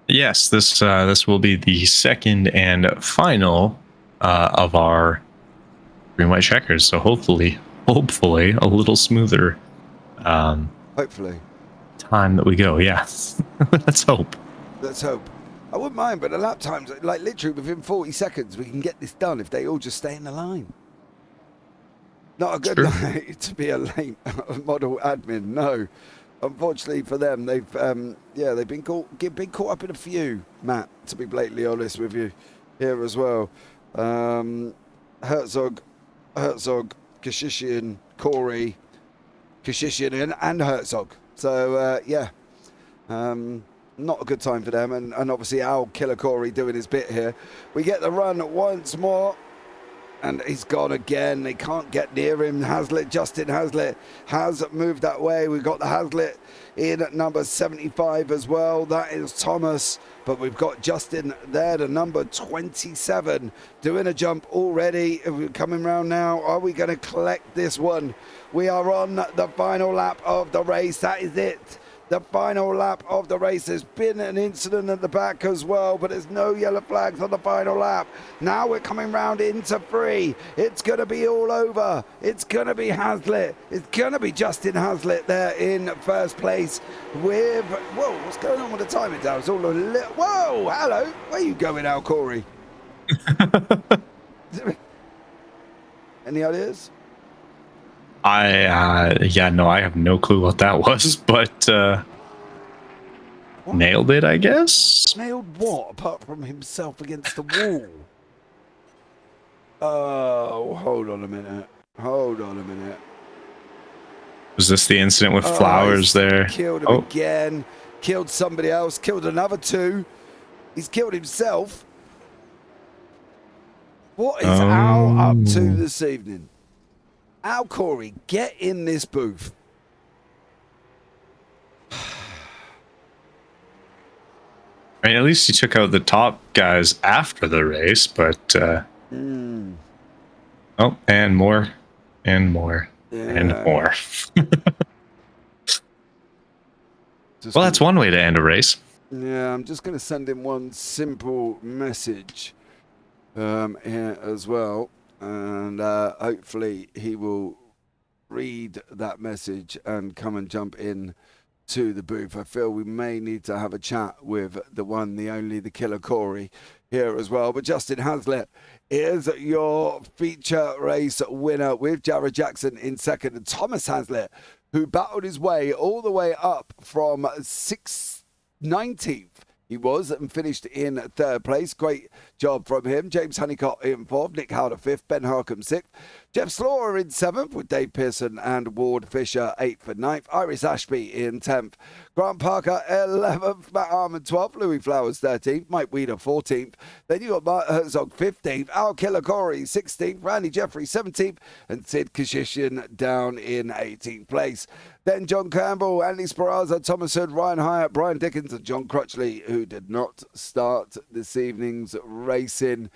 Yes, this will be the second and final of our green, white, checkers. So hopefully a little smoother. Hopefully. Time that we go. Yeah, let's hope. Let's hope. I wouldn't mind, but the lap times, like literally within 40 seconds, we can get this done if they all just stay in the line. Not a good night to be a late model admin. No. Unfortunately for them, they've been caught up in a few, Matt, to be blatantly honest with you here as well. Hertzog, Kashishian, Corey, Kashishian and Hertzog. So not a good time for them, and obviously Al Killer Corey doing his bit here. We get the run once more. And he's gone again. They can't get near him. Justin Hazlitt has moved that way. We've got the Hazlitt in at number 75 as well. That is Thomas. But we've got Justin there, the number 27, doing a jump already. We're coming round now. Are we going to collect this one? We are on the final lap of the race. That is it. the final lap of the race. There's been an incident at the back as well, but there's no yellow flags on the final lap. Now we're coming round into 3. It's going to be all over. It's going to be Hazlitt. It's going to be Justin Hazlitt there in first place with... Whoa, what's going on with the timing now? It's all a little... Whoa, hello. Where are you going now, Corey? Any ideas? I have no clue what that was, but What? nailed it, I guess. Nailed what, apart from himself against the wall? Oh, hold on a minute. Was this the incident with Flowers there? Killed him again. Killed somebody else. Killed another 2. He's killed himself. What is Al up to this evening? Al, Corey, get in this booth. I mean, at least he took out the top guys after the race, but oh, and more, and more, and more. Well, that's one way to end a race. Yeah, I'm just going to send him one simple message here as well, and hopefully he will read that message and come and jump in to the booth. I feel we may need to have a chat with the one, the only, the killer Corey here as well. But Justin Hazlitt is your feature race winner with Jared Jackson in second, and Thomas Hazlitt, who battled his way all the way up from 19th. He was and finished in third place. Great job from him. James Honeycott in fourth, Nick Howder fifth, Ben Harcombe sixth, Jeff Slaughter in seventh with Dave Pearson and Ward Fisher eighth and ninth, Iris Ashby in 10th, Grant Parker 11th, Matt Harmon 12th, Louis Flowers 13th, Mike Weeder 14th. Then you got Mark Hertzog 15th, Al Killer Corey 16th, Randy Jeffrey 17th, and Sid Kashishian down in 18th place. Then John Campbell, Andy Speranza, Thomas Hood, Ryan Hyatt, Brian Dickens, and John Crutchley, who did not start this evening's racing.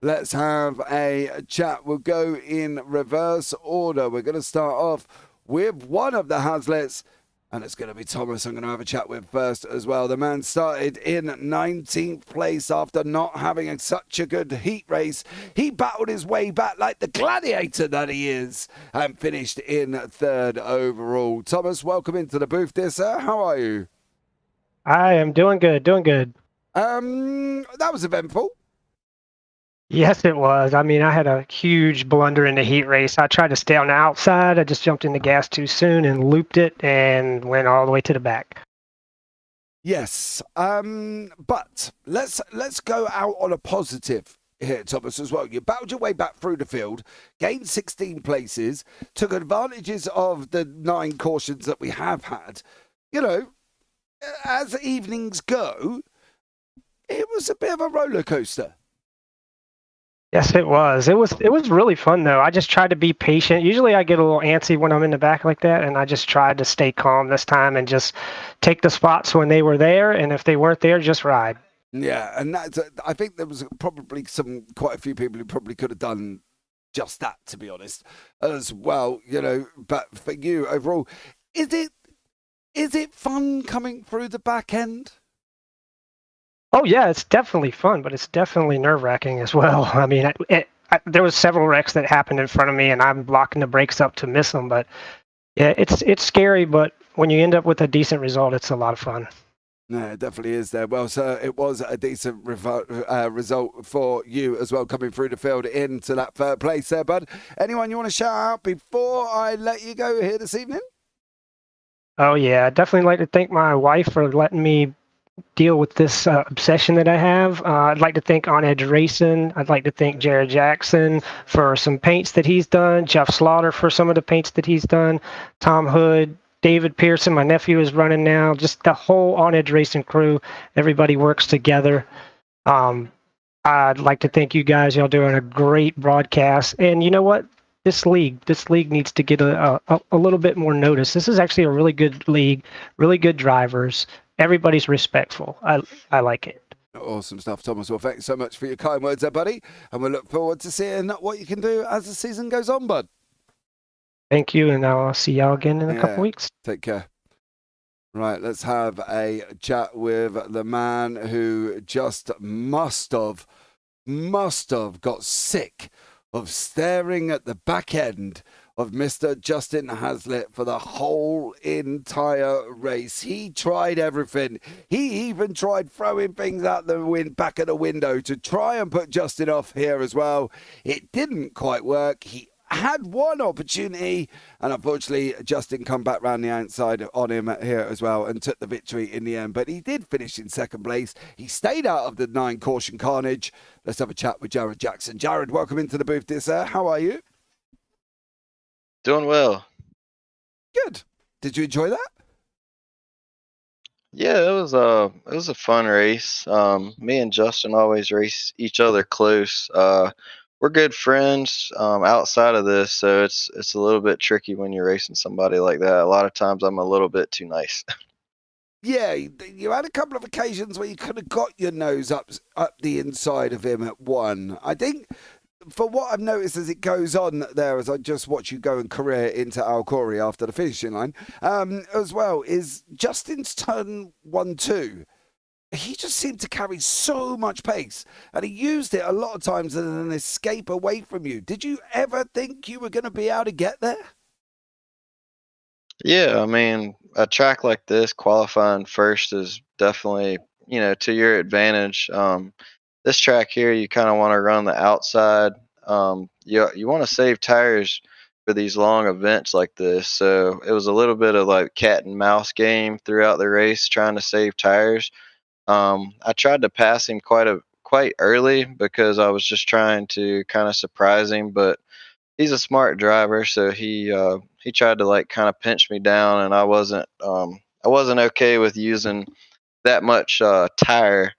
Let's have a chat. We'll go in reverse order. We're going to start off with one of the Haslets, and it's going to be Thomas I'm going to have a chat with first as well. The man started in 19th place after not having such a good heat race. He battled his way back like the gladiator that he is and finished in third overall. Thomas, welcome into the booth, dear sir. How are you? I am doing good, That was eventful. Yes, it was. I mean, I had a huge blunder in the heat race. I tried to stay on the outside. I just jumped in the gas too soon and looped it and went all the way to the back. Yes, but let's go out on a positive here, Thomas, as well. You battled your way back through the field, gained 16 places, took advantages of the 9 cautions that we have had. You know, as evenings go, it was a bit of a roller coaster. Yes, it was. It was really fun, though. I just tried to be patient. Usually I get a little antsy when I'm in the back like that, and I just tried to stay calm this time and just take the spots when they were there, and if they weren't there, just ride. Yeah, and that's, I think there was probably quite a few people who probably could have done just that, to be honest, as well, you know. But for you, overall, is it fun coming through the back end? Oh, yeah, it's definitely fun, but it's definitely nerve-wracking as well. I mean, there was several wrecks that happened in front of me, and I'm blocking the brakes up to miss them. But, yeah, it's scary, but when you end up with a decent result, it's a lot of fun. No, it definitely is there. Well, sir, it was a decent result for you as well, coming through the field into that third place there, bud. Anyone you want to shout out before I let you go here this evening? Oh, yeah, I'd definitely like to thank my wife for letting me deal with this obsession that I have. I'd like to thank On Edge Racing. I'd like to thank Jared Jackson for some paints that he's done, Jeff Slaughter for some of the paints that he's done, Tom Hood, David Pearson, my nephew is running now, just the whole On Edge Racing crew. Everybody works together. I'd like to thank you guys. Y'all doing a great broadcast. And you know what? This league needs to get a little bit more notice. This is actually a really good league, really good drivers. Everybody's respectful. I like it. Awesome stuff, Thomas. Well, thanks so much for your kind words there, buddy. And we look forward to seeing what you can do as the season goes on, bud. Thank you, and I'll see y'all again in a couple weeks. Take care. Right, let's have a chat with the man who just must have got sick of staring at the back end of Mr. Justin Hazlitt for the whole entire race. He tried everything. He even tried throwing things out the back of the window to try and put Justin off here as well. It didn't quite work. He had one opportunity, and unfortunately Justin come back round the outside on him here as well and took the victory in the end. But he did finish in second place. He stayed out of the 9 caution carnage. Let's have a chat with Jared Jackson. Jared, welcome into the booth, dear sir. How are you? Doing well. Good. Did you enjoy that? Yeah, it was a fun race. Me and Justin always race each other close. We're good friends outside of this, so it's a little bit tricky when you're racing somebody like that. A lot of times I'm a little bit too nice. Yeah, you had a couple of occasions where you could have got your nose up the inside of him at one. I think, for what I've noticed as it goes on there, as I just watch you go and career into Alcori after the finishing line, as well, is Justin's turn 1-2. He just seemed to carry so much pace, and he used it a lot of times as an escape away from you. Did you ever think you were going to be able to get there? Yeah, I mean, a track like this, qualifying first is definitely, to your advantage. This track here, you kind of want to run the outside. You want to save tires for these long events like this. So it was a little bit of like cat and mouse game throughout the race, trying to save tires. I tried to pass him quite early because I was just trying to kind of surprise him, but he's a smart driver, so he tried to like kind of pinch me down, and I wasn't okay with using that much tire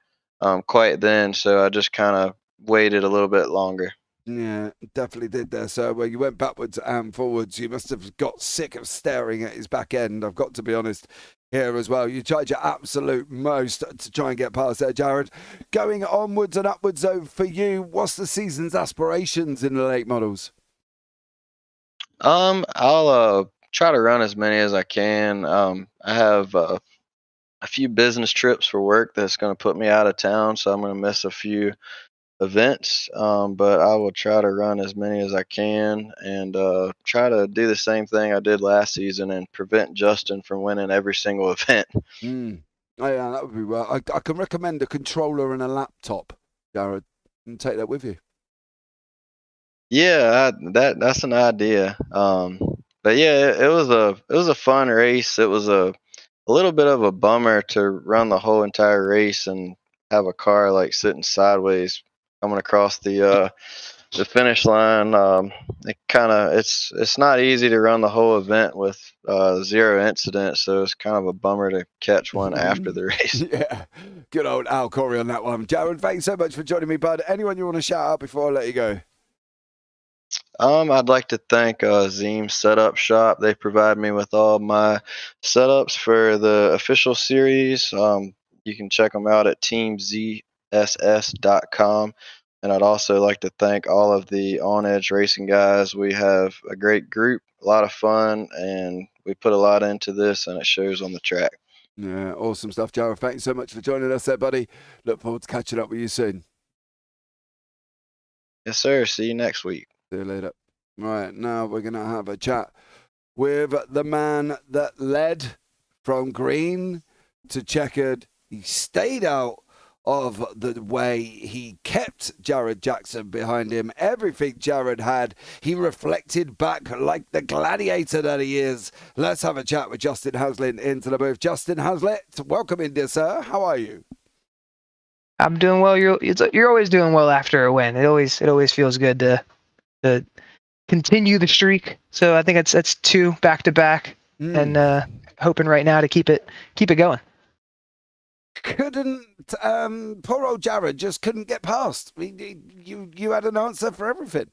quite then, so I just kind of waited a little bit longer. Yeah, definitely did there, sir. Well, you went backwards and forwards. You must have got sick of staring at his back end, I've got to be honest, here as well. You tried your absolute most to try and get past there, Jared. Going onwards and upwards, though, for you, what's the season's aspirations in the late models? I'll try to run as many as I can. I have a few business trips for work that's going to put me out of town, so I'm going to miss a few events, but I will try to run as many as I can and try to do the same thing I did last season and prevent Justin from winning every single event. Oh, yeah, that would be well. I can recommend a controller and a laptop, Jared, and take that with you. Yeah, that's an idea. But yeah, it was a fun race. It was a little bit of a bummer to run the whole entire race and have a car like sitting sideways coming across the finish line. It's not easy to run the whole event with 0 incidents, so it's kind of a bummer to catch one after the race. Yeah, good old Al Corey on that one. Jared, thanks so much for joining me, bud. Anyone you want to shout out before I let you go? I'd like to thank Zeem Setup Shop. They provide me with all my setups for the official series. You can check them out at teamzss.com. And I'd also like to thank all of the On Edge Racing guys. We have a great group, a lot of fun, and we put a lot into this, and it shows on the track. Yeah, awesome stuff, Jared. Thanks so much for joining us there, buddy. Look forward to catching up with you soon. Yes, sir. See you next week. See you later. Right, now we're going to have a chat with the man that led from green to checkered. He stayed out of the way. He kept Jared Jackson behind him. Everything Jared had, he reflected back like the gladiator that he is. Let's have a chat with Justin Hazlitt into the booth. Justin Hazlitt, welcome in, dear sir. How are you? I'm doing well. You're always doing well after a win. It always feels good to continue the streak. So I think that's 2 back-to-back, and hoping right now to keep it going. Couldn't poor old Jared just couldn't get past. You had an answer for everything.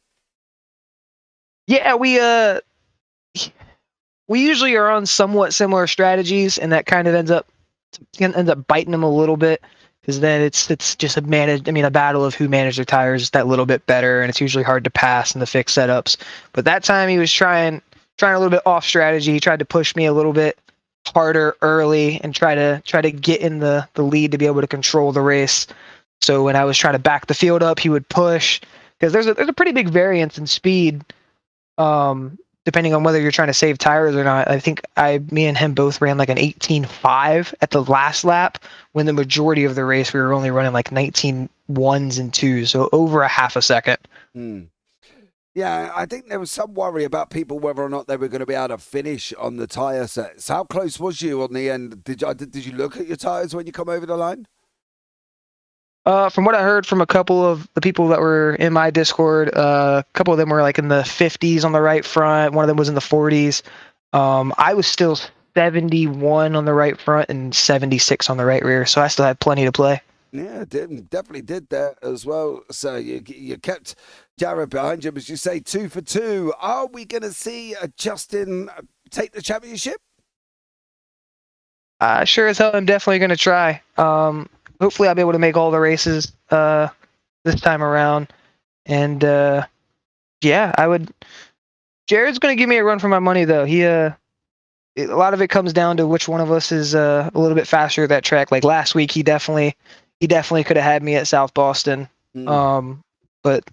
Yeah, we usually are on somewhat similar strategies, and that kind of ends up biting them a little bit, because then it's just a battle of who managed their tires that little bit better, and it's usually hard to pass in the fixed setups. But that time he was trying a little bit off strategy. He tried to push me a little bit harder early and try to get in the lead to be able to control the race. So when I was trying to back the field up, he would push, because there's a pretty big variance in speed, depending on whether you're trying to save tires or not. I think me and him both ran like an 18.5 at the last lap, when the majority of the race we were only running like 19 1s and 2s, so over a half a second. Yeah, I think there was some worry about people whether or not they were going to be able to finish on the tyre sets. How close was you on the end? Did you look at your tyres when you come over the line? From what I heard from a couple of the people that were in my Discord, a couple of them were like in the 50s on the right front. One of them was in the 40s. I was still 71 on the right front and 76 on the right rear, so I still had plenty to play. Yeah, definitely did that as well. So you kept Jared behind you, as you say, 2 for 2. Are we going to see Justin take the championship? Sure as hell, I'm definitely going to try. Hopefully I'll be able to make all the races this time around. And yeah, I would. Jared's going to give me a run for my money, though. A lot of it comes down to which one of us is a little bit faster at that track. Like last week, he definitely could have had me at South Boston. But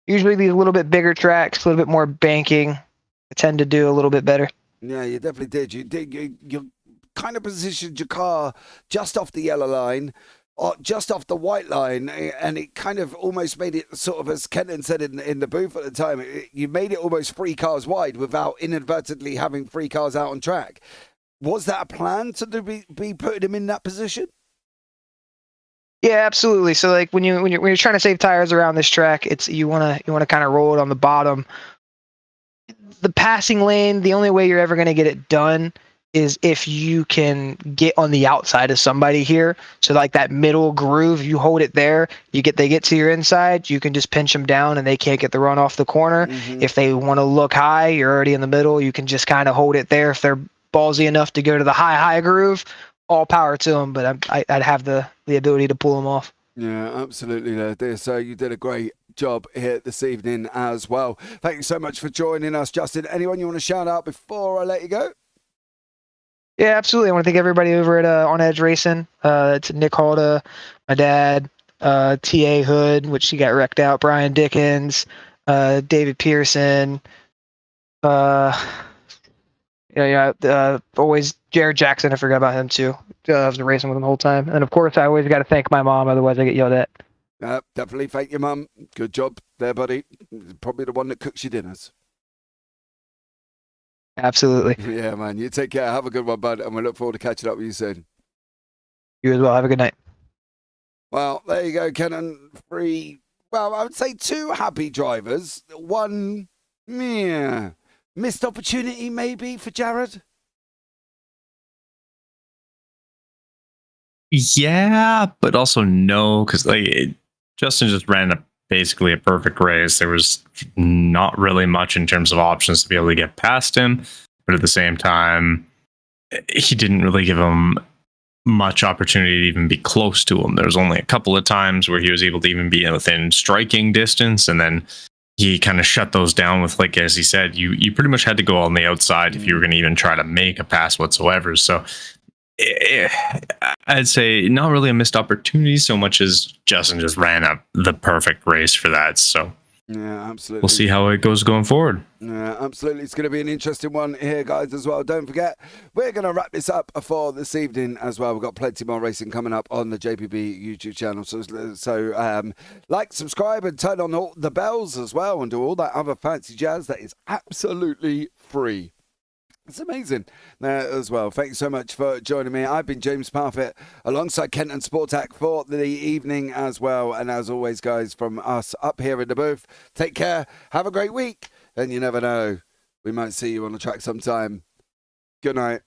usually these little bit bigger tracks, a little bit more banking, I tend to do a little bit better. Yeah, you definitely did. You kind of positioned your car just off the yellow line, or just off the white line, and it kind of almost made it sort of, as Kenton said in the booth at the time, you made it almost 3 cars wide without inadvertently having 3 cars out on track. Was that a plan to be putting him in that position? Yeah, absolutely. So like when you're trying to save tires around this track, it's you wanna kind of roll it on the bottom. The passing lane, the only way you're ever gonna get it done is if you can get on the outside of somebody here. So like that middle groove, you hold it there, they get to your inside, you can just pinch them down and they can't get the run off the corner. If they want to look high, you're already in the middle, you can just kind of hold it there. If they're ballsy enough to go to the high groove, all power to them, but I'd have the ability to pull them off. Yeah, absolutely. So you did a great job here this evening as well. Thank you so much for joining us, Justin. Anyone you want to shout out before I let you go? Yeah, absolutely. I want to thank everybody over at On Edge Racing. It's Nick Halda, my dad, T.A. Hood, which he got wrecked out, Brian Dickens, David Pearson, always Jared Jackson. I forgot about him too. I was racing with him the whole time. And of course, I always got to thank my mom, otherwise I get yelled at. Definitely thank your mum. Good job there, buddy. Probably the one that cooks your dinners. Absolutely. Yeah, man. You take care. Have a good one, bud. And we look forward to catching up with you soon. You as well. Have a good night. Well, there you go, Kenan. 3, well, I would say 2 happy drivers. 1, missed opportunity maybe for Jared. Yeah, but also no, because Justin just ran basically a perfect race. There was not really much in terms of options to be able to get past him, but at the same time, he didn't really give him much opportunity to even be close to him. There was only a couple of times where he was able to even be within striking distance, and then he kind of shut those down with, like, as he said, you pretty much had to go on the outside if you were going to even try to make a pass whatsoever. So I'd say not really a missed opportunity so much as Justin just ran the perfect race for that. So yeah, absolutely. We'll see how it goes going forward. Yeah, absolutely. It's going to be an interesting one here, guys, as well. Don't forget, we're going to wrap this up for this evening as well. We've got plenty more racing coming up on the JPB YouTube channel. So like, subscribe, and turn on all the bells as well, and do all that other fancy jazz that is absolutely free. It's amazing as well. Thank you so much for joining me. I've been James Parfitt alongside Kent and Sportac for the evening as well. And as always, guys, from us up here in the booth, take care. Have a great week. And you never know, we might see you on the track sometime. Good night.